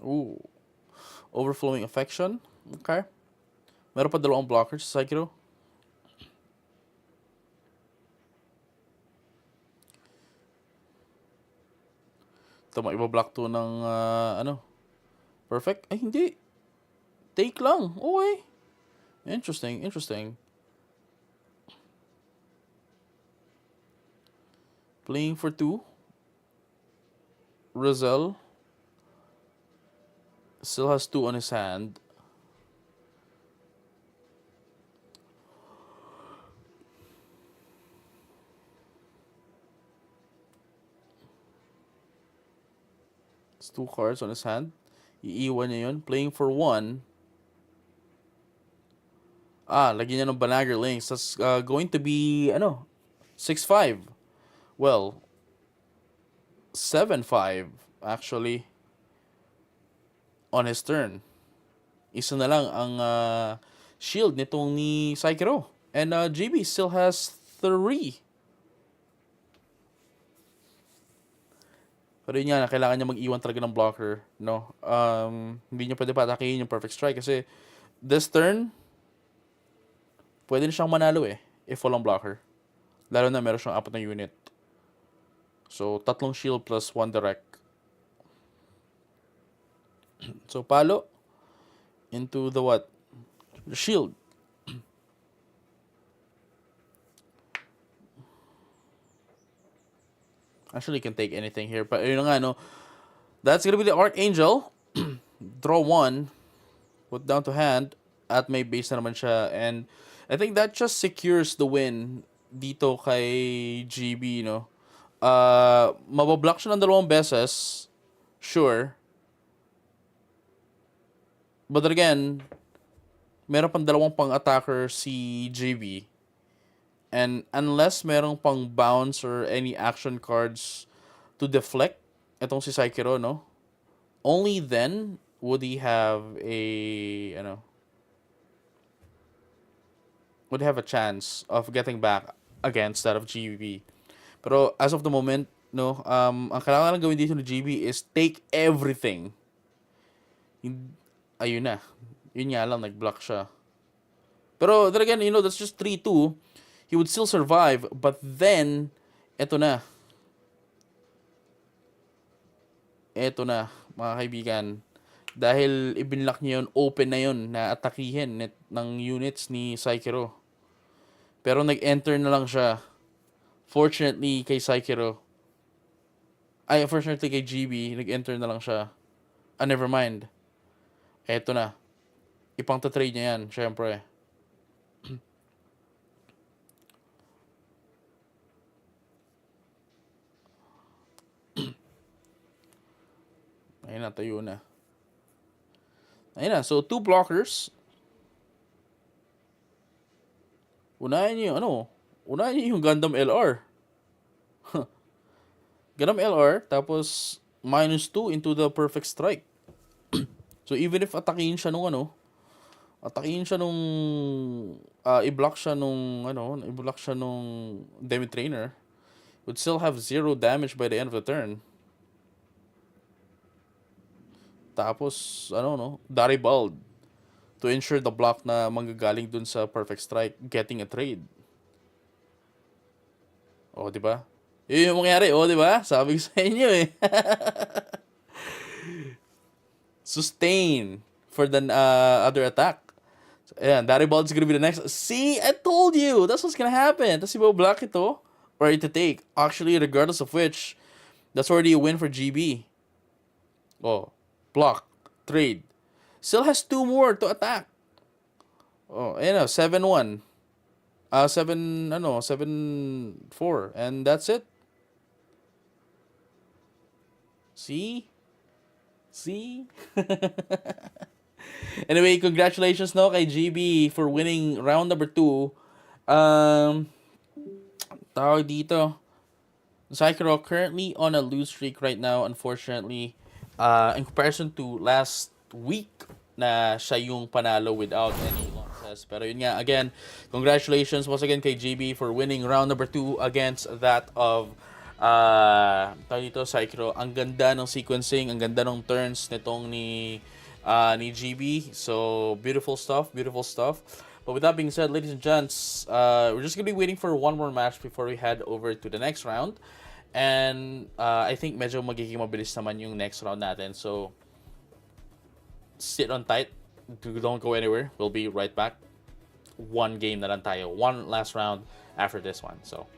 Ooh. Overflowing affection. Okay. Meron pa 2 blockers sa Psychero. Ito, i-block to ng perfect. Ay, hindi. Take lang. Okay. Interesting. Playing for 2. Rizal still has 2 on his hand. It's 2 cards on his hand. Iiwan niya yun. Playing for 1. Lagyan niya ng Banager Links. That's going to be, 6-5. Well, 7-5, actually, on his turn. Isa na lang ang shield nitong ni Saikiro. And GB still has 3. Pero yun nga, kailangan niya mag-iwan talaga ng blocker. No? Hindi niya pwede patakihin yung perfect strike kasi this turn, pwede na siyang manalo if walang blocker. Lalo na meron siyang 4 na unit. So, 3 shield plus 1 direct. So, palo into the what? The shield. Actually, you can take anything here. But yun nga, no? That's gonna be the Archangel. Draw 1. Put down to hand. At may base na naman siya. And I think that just secures the win dito kay GB, no? Mabablock siya ng 2 beses. Sure. But then again, meron pang 2 pang-attacker si GB. And unless merong pang bounce or any action cards to deflect itong si Saikiro, no? Only then would he have would have a chance of getting back against that of GB. Pero as of the moment, no, ang kailangan lang gawin dito ni GB is take everything. Ayun na. Yun nga lang, nag-block siya. Pero then again, that's just 3-2. He would still survive, but then, eto na. Eto na, mga kaibigan. Dahil ibinlock niya yun, open na yun, na atakihin ng units ni Saikiro. Pero nag-enter na lang siya. Fortunately kay Saikiro. Fortunately kay GB, nag-enter na lang siya. Never mind. Eto na. Ipang-trade niya yan, syempre. Ayun na, tayo na. Ayun na, so 2 blockers. Unahin niyo yung Gundam LR. Gundam LR, tapos -2 into the perfect strike. So even if atakihin siya nung i-block siya nung Demi-Trainer, would still have 0 damage by the end of the turn. Tapos, Daribald to ensure the block na manggagaling dun sa perfect strike, getting a trade. O, di ba? Yun yung mangyari, di ba? Sabi ko sa inyo Sustain for the other attack. So, ayan, Daribald's gonna be the next. See, I told you! That's what's gonna happen. Tapos i-block ito, or ito take. Actually, regardless of which, that's already a win for GB. Block. Trade. Still has 2 more to attack. 7-1. 7-4. And that's it. See? Anyway, congratulations kay GB for winning round number 2. Tawag dito. Saikiro currently on a lose streak right now, unfortunately. In comparison to last week na siya yung panalo without any losses. Pero yun nga, again, congratulations once again kay GB for winning round number 2 against that of Saikiro. Ang ganda ng sequencing, ang ganda ng turns nitong ni GB. So, beautiful stuff. But with that being said, ladies and gents, we're just going to be waiting for one more match before we head over to the next round. And I think medyo magiging mabilis naman yung next round natin. So, sit on tight. Don't go anywhere. We'll be right back. One game na lang tayo. One last round after this one. So,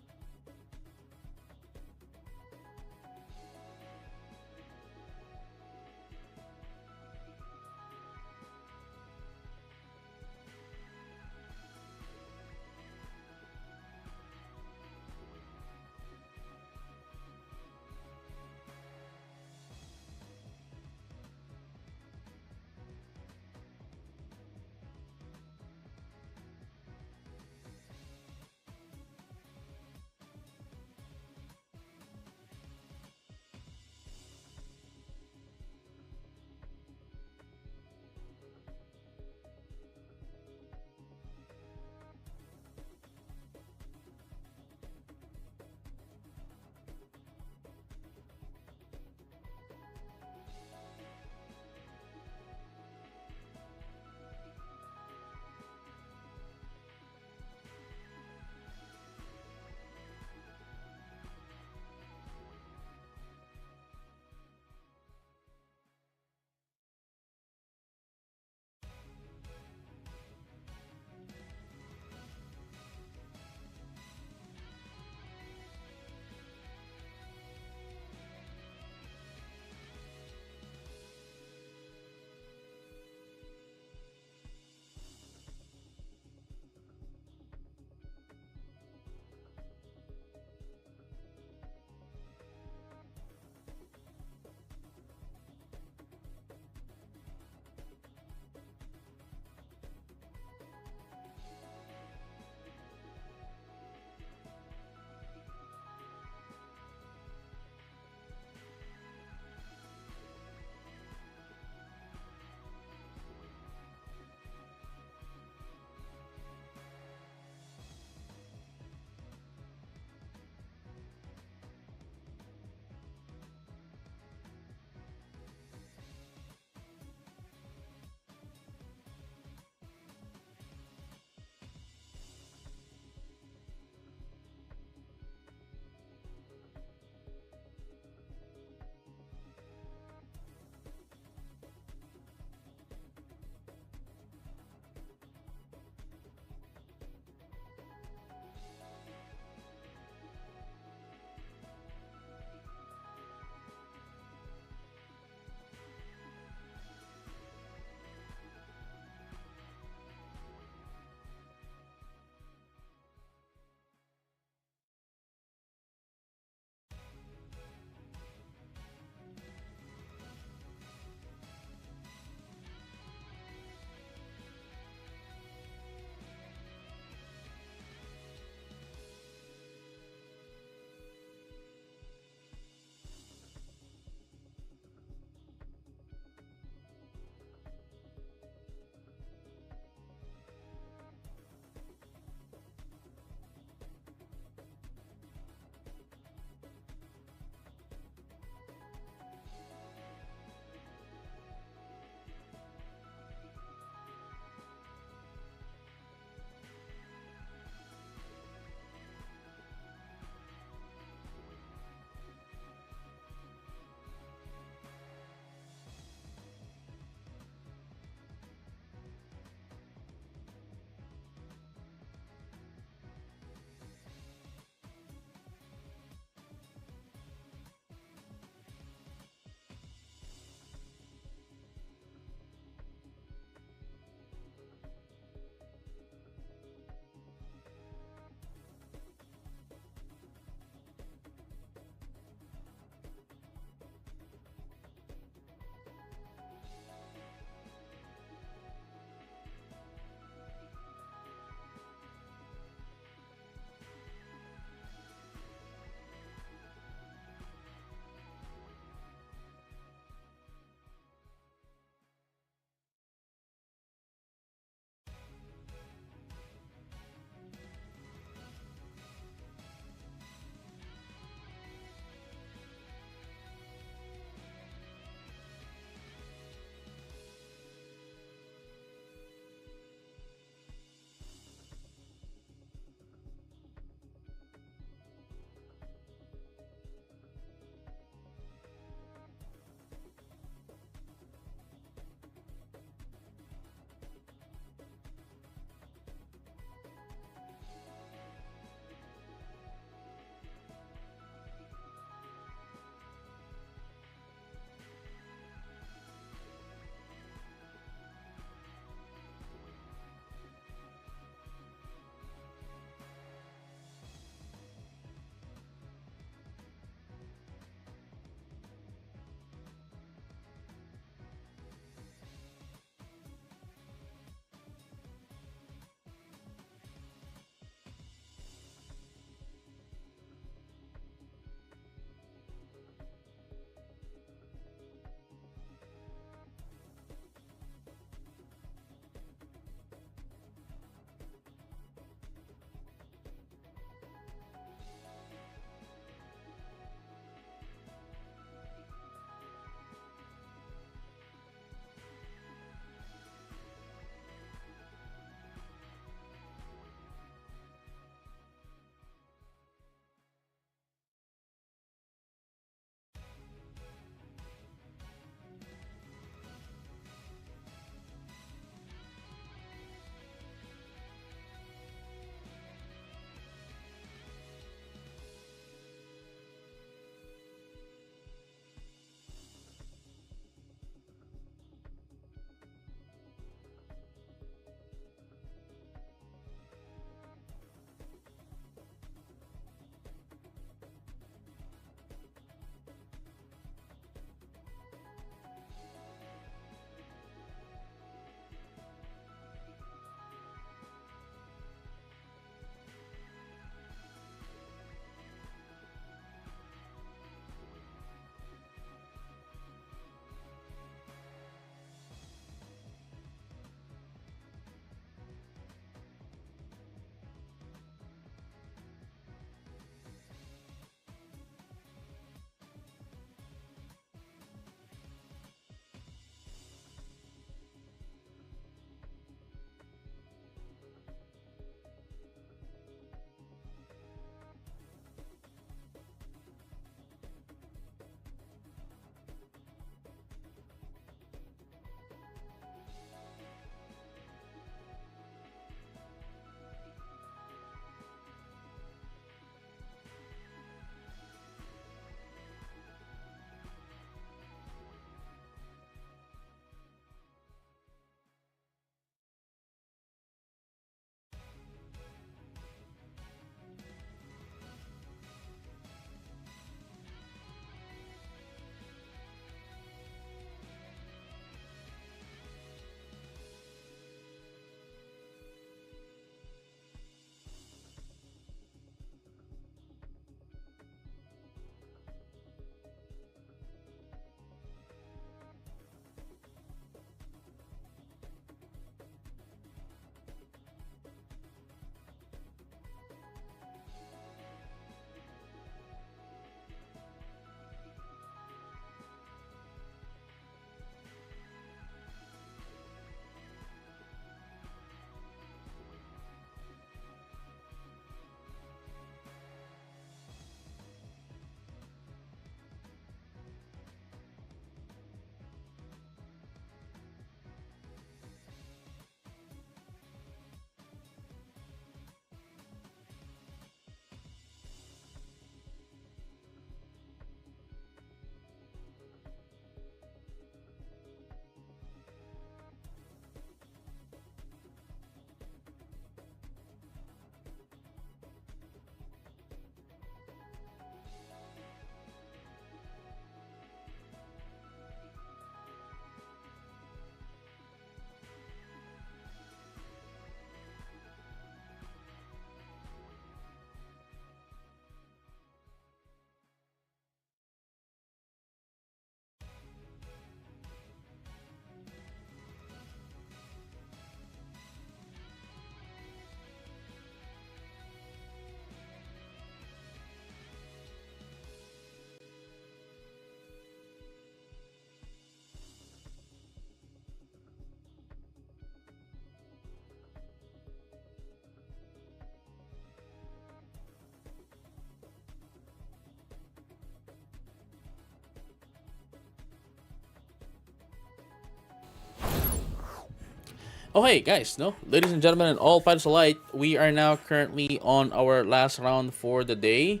Okay, guys, no, ladies and gentlemen, and all pilots alike, we are now currently on our last round for the day.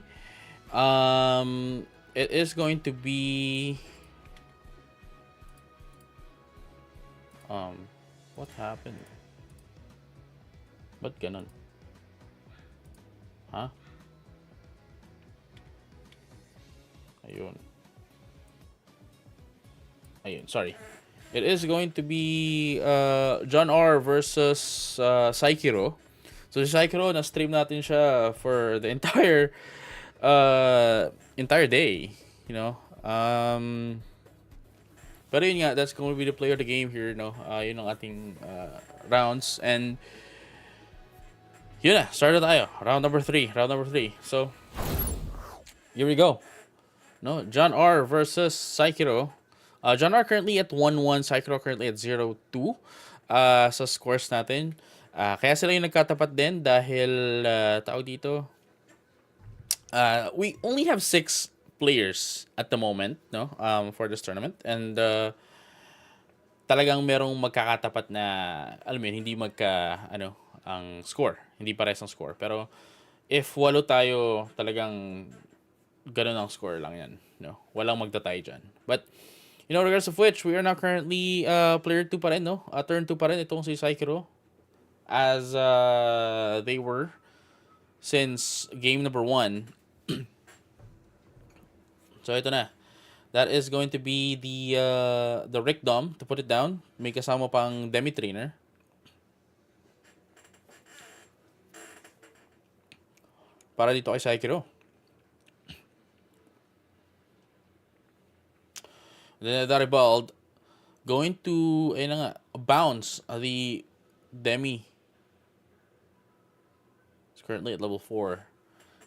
It is going to be what happened? Ba't ganon? Huh? Ayun. Ayun, sorry. It is going to be John R versus Saikiro. So si Saikiro, na-stream natin siya for the entire day, you know. Pero yun nga, that's going to be the player of the game here, no. Yun ang ating rounds, and yun na, start na tayo. Round number 3. So here we go. No, John R versus Saikiro. John R currently at 1-1, Saikiro currently at 0-2 sa scores natin. Kaya sila yung nagkatapat din dahil tawag dito. We only have 6 players at the moment, no, for this tournament, and talagang merong magkakatapat na, alam mo yun, hindi ang score, hindi pares ang score. Pero if walo tayo, talagang ganun ang score lang yan, no, walang magtatay dyan. But regards of which, we are now currently player 2 pa rin, no? Turn 2 pa rin itong si Saikiro, as they were since game number 1. So ito na. That is going to be the Rick Dom, to put it down. May kasama pang Demi Trainer. Para dito kay Saikiro. Then Daribald going to bounce the Demi. It's currently at level 4.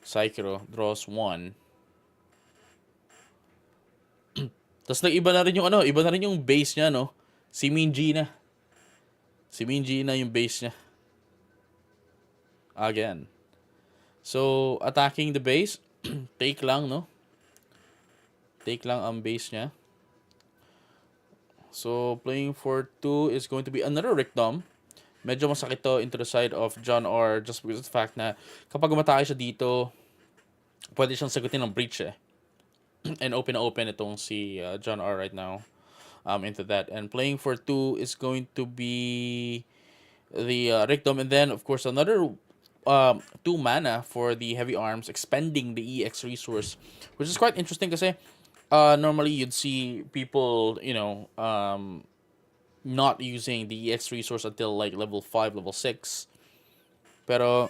Saikiro draws 1. Tapos iba na rin yung base niya, no? Si Minji na yung base niya. Again. So, attacking the base, take lang, no? Take lang ang base niya. So, playing for 2 is going to be another Rick Dom. Medyo masakit to into the side of John R. Just because of the fact na kapag umatake siya dito, pwede siyang sagutin ng breach eh. And open itong si John R right now into that. And playing for 2 is going to be the Rick Dom. And then, of course, another 2 mana for the heavy arms, expending the EX resource, which is quite interesting kasi normally you'd see people, not using the EX resource until like level 5, level 6. Pero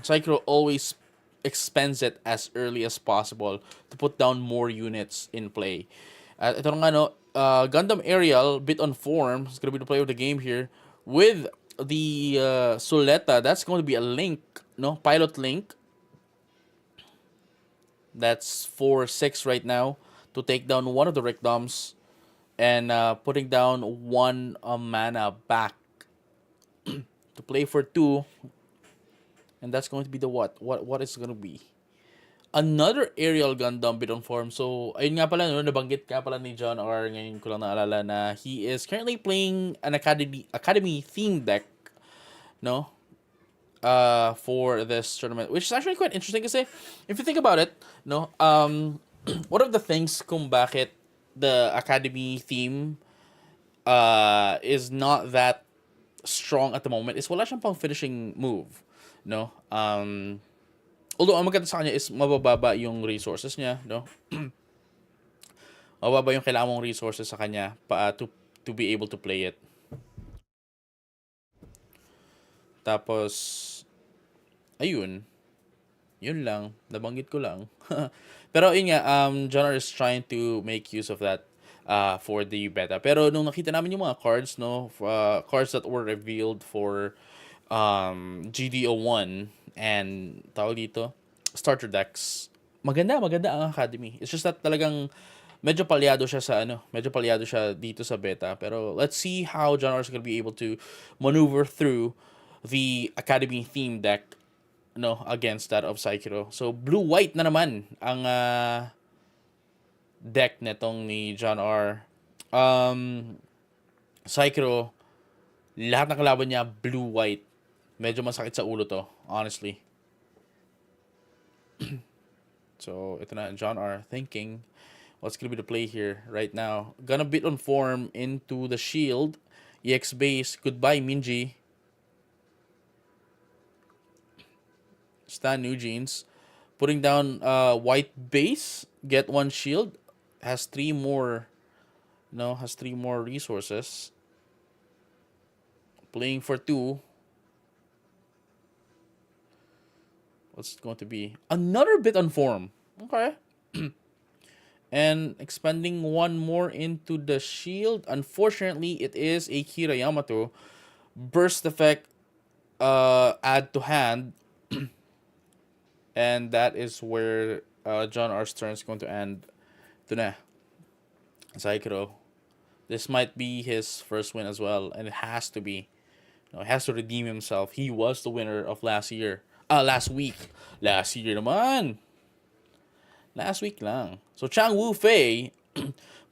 Saikiro always expends it as early as possible to put down more units in play. Ito nga, no, Gundam Aerial, bit on form, is going to be the player of the game here. With the Suleta, that's going to be a link, no, pilot link. That's 4-6 right now to take down one of the Rick Doms and putting down 1 mana back to play for 2. And that's going to be the what is going to be another aerial Gundam bit on form. So ayun nga pala, no, nabanggit ka pala ni John R, ngayon ko lang naalala na he is currently playing an academy theme deck, no, for this tournament, which is actually quite interesting kasi if you think about it, no, one of the things kung bakit the academy theme is not that strong at the moment is wala siyang pang finishing move, no. Although ang maganda sa kanya is mabababa yung resources niya, no. Mababa yung kailangan mong resources sa kanya to be able to play it. Tapos ayun, yun lang, nabanggit ko lang. Pero yun nga, John R is trying to make use of that for the beta. Pero nung nakita namin yung mga cards, no, cards that were revealed for GDO1 and tawag dito, starter decks, maganda ang academy. It's just that talagang medyo palyado siya dito sa beta. Pero let's see how John R is going to be able to maneuver through the academy theme deck, no, against that of Saikiro. So blue-white na naman ang deck netong ni John R. Saikiro Lahat ng kalaban niya, blue-white. Medyo masakit sa ulo to, honestly. So, ito na, John R. thinking, what's gonna be the play here right now? Gonna bit on form into the shield. EX base. Goodbye, Minji. Stan New Jeans. Putting down white base. Get one shield. Has three more. No, has three more resources. Playing for 2. What's it going to be? Another bit on form. Okay. And expanding one more into the shield. Unfortunately, it is a Kira Yamato. Burst effect, add to hand. And that is where John R's turn is going to end. Ito na. Saikiro. This might be his first win as well. And it has to be. He has to redeem himself. He was the winner of last year. Last week. Last year naman. Last week lang. So Chang Wu Fei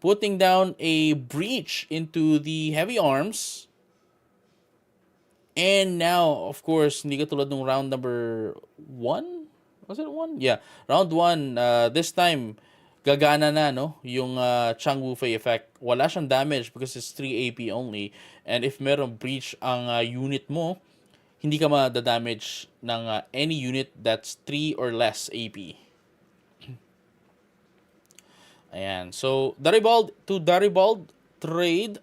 putting down a breach into the heavy arms. And now, of course, hindi katulad nung round number 1? Was it 1? Yeah. Round 1, this time, gagana na, no? Yung Chang Wu Fei effect. Wala siyang damage because it's 3 AP only. And if meron breach ang unit mo, hindi ka ma-damage ng any unit that's 3 or less AP. Ayan. So, Daribald to Daribald trade.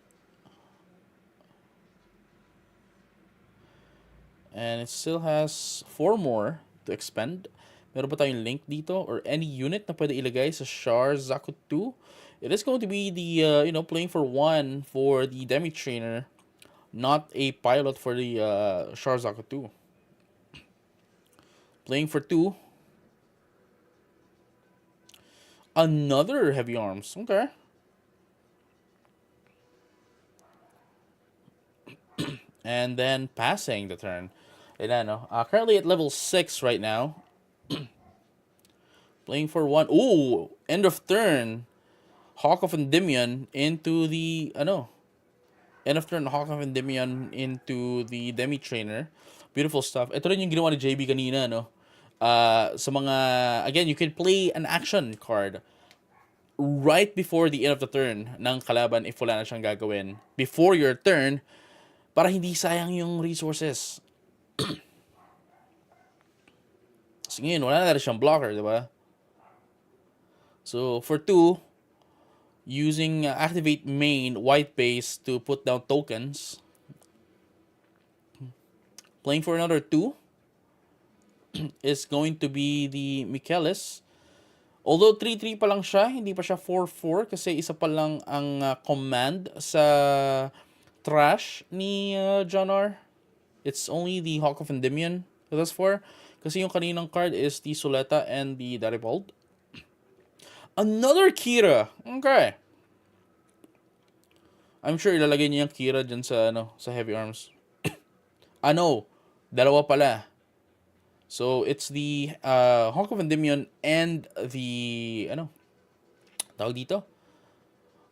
And it still has 4 more to expend. Meron pa tayong link dito or any unit na pwede ilagay sa Char Zaku 2. It is going to be the, playing for 1 for the Demi Trainer. Not a pilot for the Char Zaku 2. Playing for 2. Another heavy arms. Okay. And then passing the turn. Currently at level 6 right now. Playing for 1. Ooh! End of turn. Hawk of Endymion into the... End of turn, Hawk of Endymion into the Demi Trainer. Beautiful stuff. Ito rin yung ginawa ni JB kanina, no? Sa mga... Again, you can play an action card right before the end of the turn ng kalaban if wala na siyang gagawin. Before your turn, para hindi sayang yung resources. Kasi ngayon, wala na rin siyang blocker, di ba? So, for 2, using activate main white base to put down tokens. Playing for another 2 is going to be the Michaelis. Although 3-3 pa lang siya, hindi pa siya 4-4 kasi isa pa lang ang command sa trash ni John R. It's only the Hawk of Endymion that's for. Kasi yung kaninang card is the Soleta and the Daribald. Another Kira. Okay. I'm sure ilalagay niya yung Kira dyan sa, sa heavy arms. Dalawa pala. So, it's the Hawk of Endymion and the, tawag dito?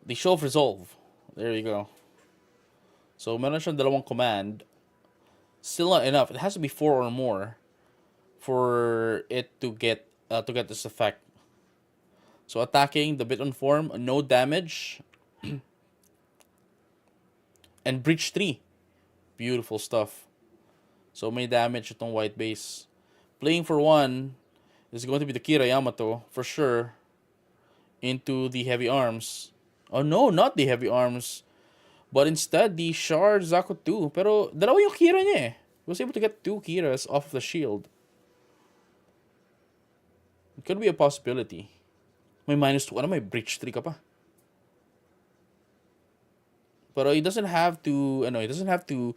The Show of Resolve. There you go. So, meron siyang dalawang command. Still not enough. It has to be 4 or more for it to get this effect. So, attacking the bit on form, no damage. And breach 3. Beautiful stuff. So, may damage itong white base. Playing for 1 is going to be the Kira Yamato, for sure. Into the heavy arms. Oh no, not the heavy arms. But instead, the Char Zaku 2. Pero, dalawa yung Kira niya eh. He was able to get 2 Kiras off the shield. It could be a possibility. May -2 may breach 3 ka pa. Pero he doesn't have to,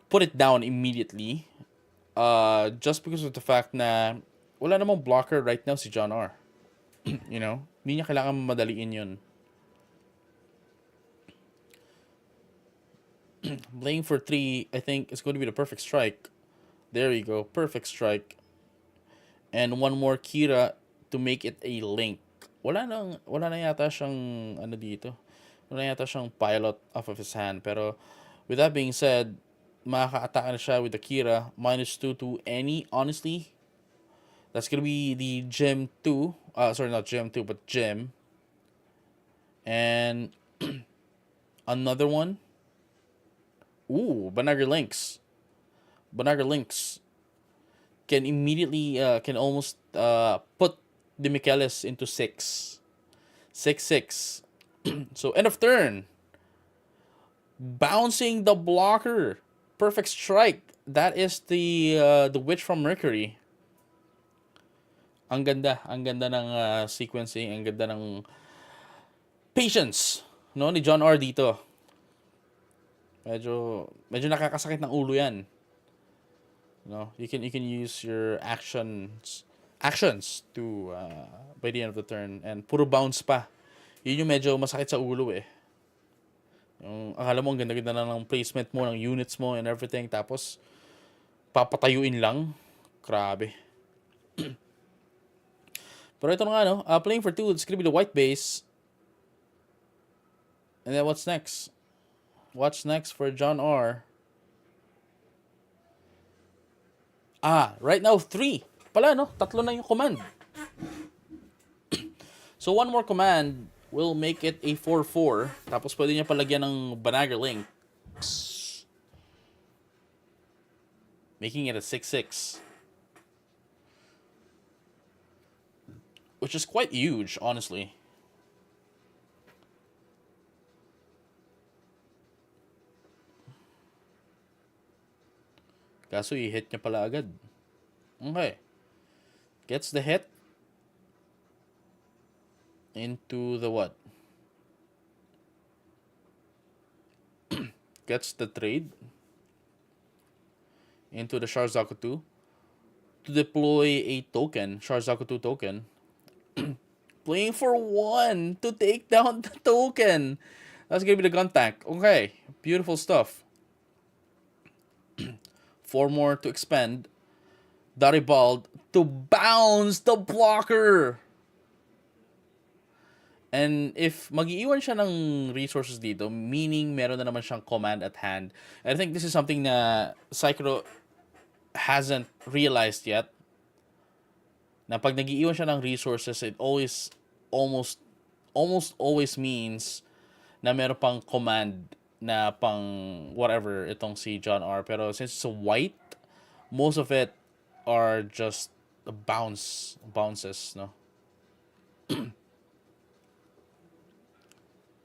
put it down immediately. Just because of the fact na wala namang blocker right now si John R. Hindi niya kailangan madaliin yun. Playing for 3, I think it's going to be the perfect strike. There you go, perfect strike. And one more Kira to make it a link. Wala na yata siyang dito. Wala yata siyang pilot off of his hand. Pero With that being said, makaka-attack na siya with Akira. -2 to any, honestly. That's gonna be the Gem 2. Sorry, not Gem 2, but Gem. And another one. Ooh, Banager Lynx. Banager Lynx can immediately, can almost put the Michaelis into 6. 6-6. So, end of turn. Bouncing the blocker. Perfect strike. That is the Witch from Mercury. Ang ganda ng sequencing, ang ganda ng patience, no, ni John R dito. Medyo nakakasakit ng ulo 'yan. No, you can use your actions to by the end of the turn, and puro bounce pa. Yun yung medyo masakit sa ulo eh. Yung akala mo ang ganda-ganda na ng placement mo, ng units mo and everything, tapos papatayuin lang. Grabe. Pero ito na nga, no? Playing for 2, it's gonna be the white base. And then what's next? What's next for John R? Right now, 3. Pala, no? 3 na yung command. So, one more command will make it a 4-4. Tapos pwede niya palagyan ng Banager Link, making it a 6-6. Which is quite huge, honestly. Kaso i-hit niya pala agad. Okay. Gets the hit into the what? Gets the trade into the Sharzaku 2 to deploy a token, Sharzaku 2 token. Playing for 1 to take down the token. That's gonna be the gun tank. Okay, beautiful stuff. 4 more to expend. Daribald to bounce the blocker. And if mag-iwan siya ng resources dito, meaning meron na naman siyang command at hand. And I think this is something na Psycho hasn't realized yet. Na pag nag-iwan siya ng resources, it almost always means na meron pang command na pang whatever itong si John R. Pero since it's a white, most of it are just bounces, no?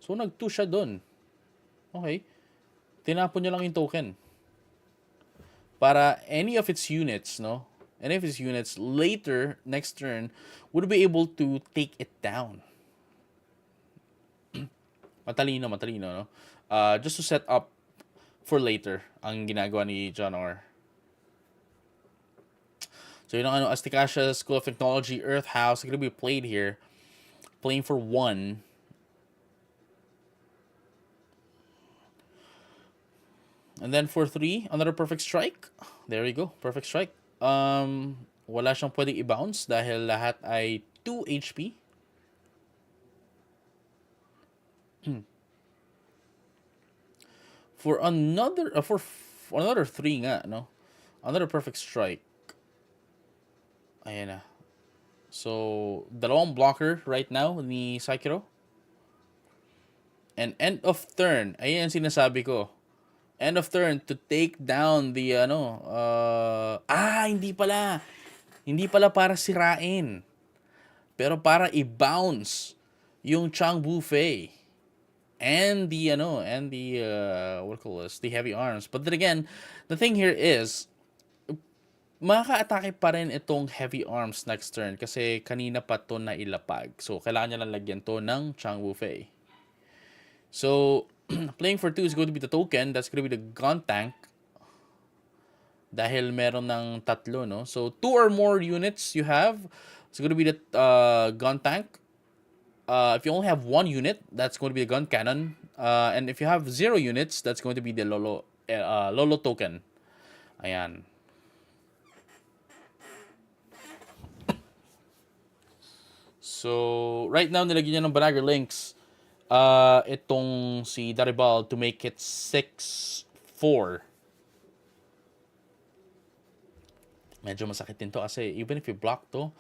So, nag-2 siya dun. Okay. Tinapon niya lang yung token. Para any of its units, no? Any of its units later, next turn, would be able to take it down. Matalino, no? Just to set up for later ang ginagawa ni John R. So, yun ang Asticasha School of Technology Earth House gonna be played here. Playing for 1. And then for 3, another perfect strike. There you go, perfect strike. Wala siyang pwedeng i-bounce dahil lahat ay 2 HP. For another 3 nga, no? Another perfect strike. Ayan na. So, dalawang blocker right now ni Sekiro. And end of turn, ayan sinasabi ko. End of turn to take down the hindi pala. Hindi pala para sirain. Pero para i-bounce yung Chang Buffet and the the heavy arms. But then again, the thing here is makaka-atake pa rin itong heavy arms next turn kasi kanina pa to na ilapag. So kailangan niya lang lagyan to ng Chang Buffet. So playing for 2 is going to be the token. That's going to be the gun tank. Dahil meron ng 3, no? So, 2 or more units you have. It's going to be the gun tank. If you only have 1 unit, that's going to be the gun cannon. And if you have 0 units, that's going to be the Lolo token. Ayan. So, right now, nilagyan niya ng Banager Links itong si Daribal to make it 6-4. 4. Medyo masakit din to kasi even if you block to,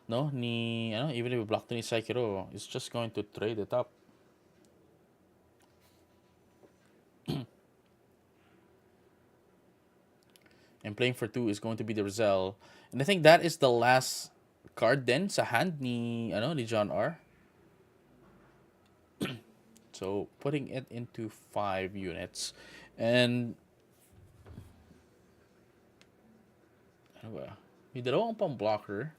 no, even if you block to ni Sekiro, it's just going to trade it up. And playing for 2 is going to be the Rizal. And I think that is the last card then sa hand ni John R. So putting it into 5 units. And ano ba? May dalawang pang blocker.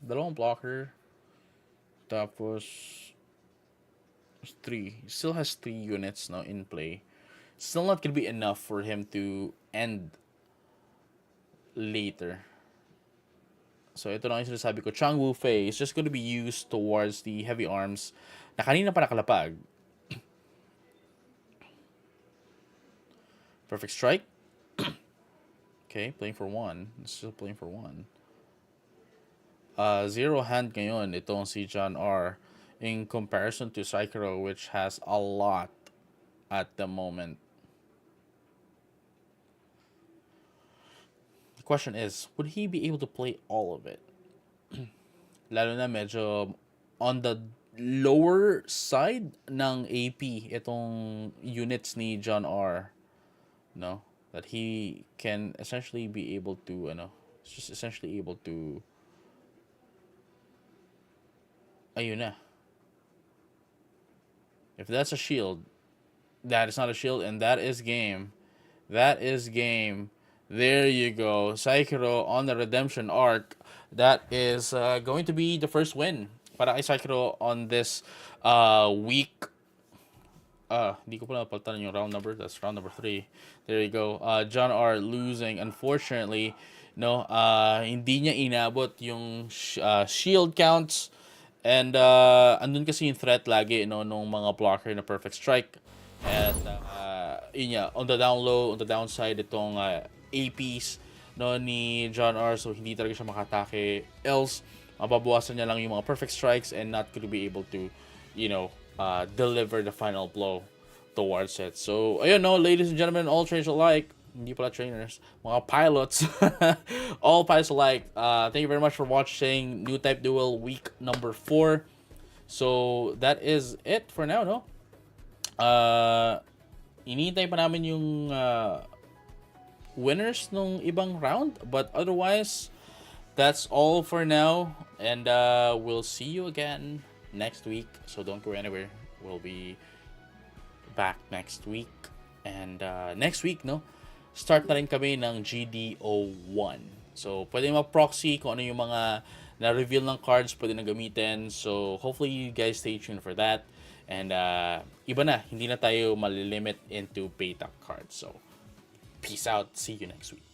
Tapos 3. He still has 3 units now in play. Still not gonna be enough for him to end later. So ito lang yung sinasabi ko. Chang Wu Fei is just going to be used towards the heavy arms na kanina pa nakalapag. Perfect strike. Okay, playing for 1. Still playing for 1. 0 hand ngayon itong si John R. in comparison to Sekiro, which has a lot at the moment. The question is, would he be able to play all of it? Lalo na medyo on the lower side ng AP itong units ni John R. No? That he can essentially be able to, just essentially able to, ayun na. If that's a shield, that is not a shield, and that is game. That is game. There you go. Sekiro on the redemption arc. That is going to be the first win para kay Sekiro on this week. Hindi ko pala napalitan yung round number. That's round number 3. There you go. John R. losing. Unfortunately, hindi niya inabot yung shield counts. And andun kasi yung threat lagi nung mga blocker na perfect strike. And yun nga, on the down low, on the downside itong APs ni John R. So hindi talaga siya makatake. Else, mababawasan niya lang yung mga perfect strikes and not going to be able to, deliver the final blow towards it. So, ayun, ladies and gentlemen, all trainers alike, hindi pala trainers, mga pilots, all pilots alike, thank you very much for watching NEWTYPE Duel week number 4. So, that is it for now, no? Inintay pa namin yung winners nung ibang round, but otherwise, that's all for now, and we'll see you again next week. So don't go anywhere. We'll be back next week. And next week, start na rin kami ng GDO1. So pwede mag-proxy kung ano yung mga na-reveal ng cards pwede na gamitin. So hopefully you guys stay tuned for that. And iba na, hindi na tayo malilimit into beta cards. So peace out. See you next week.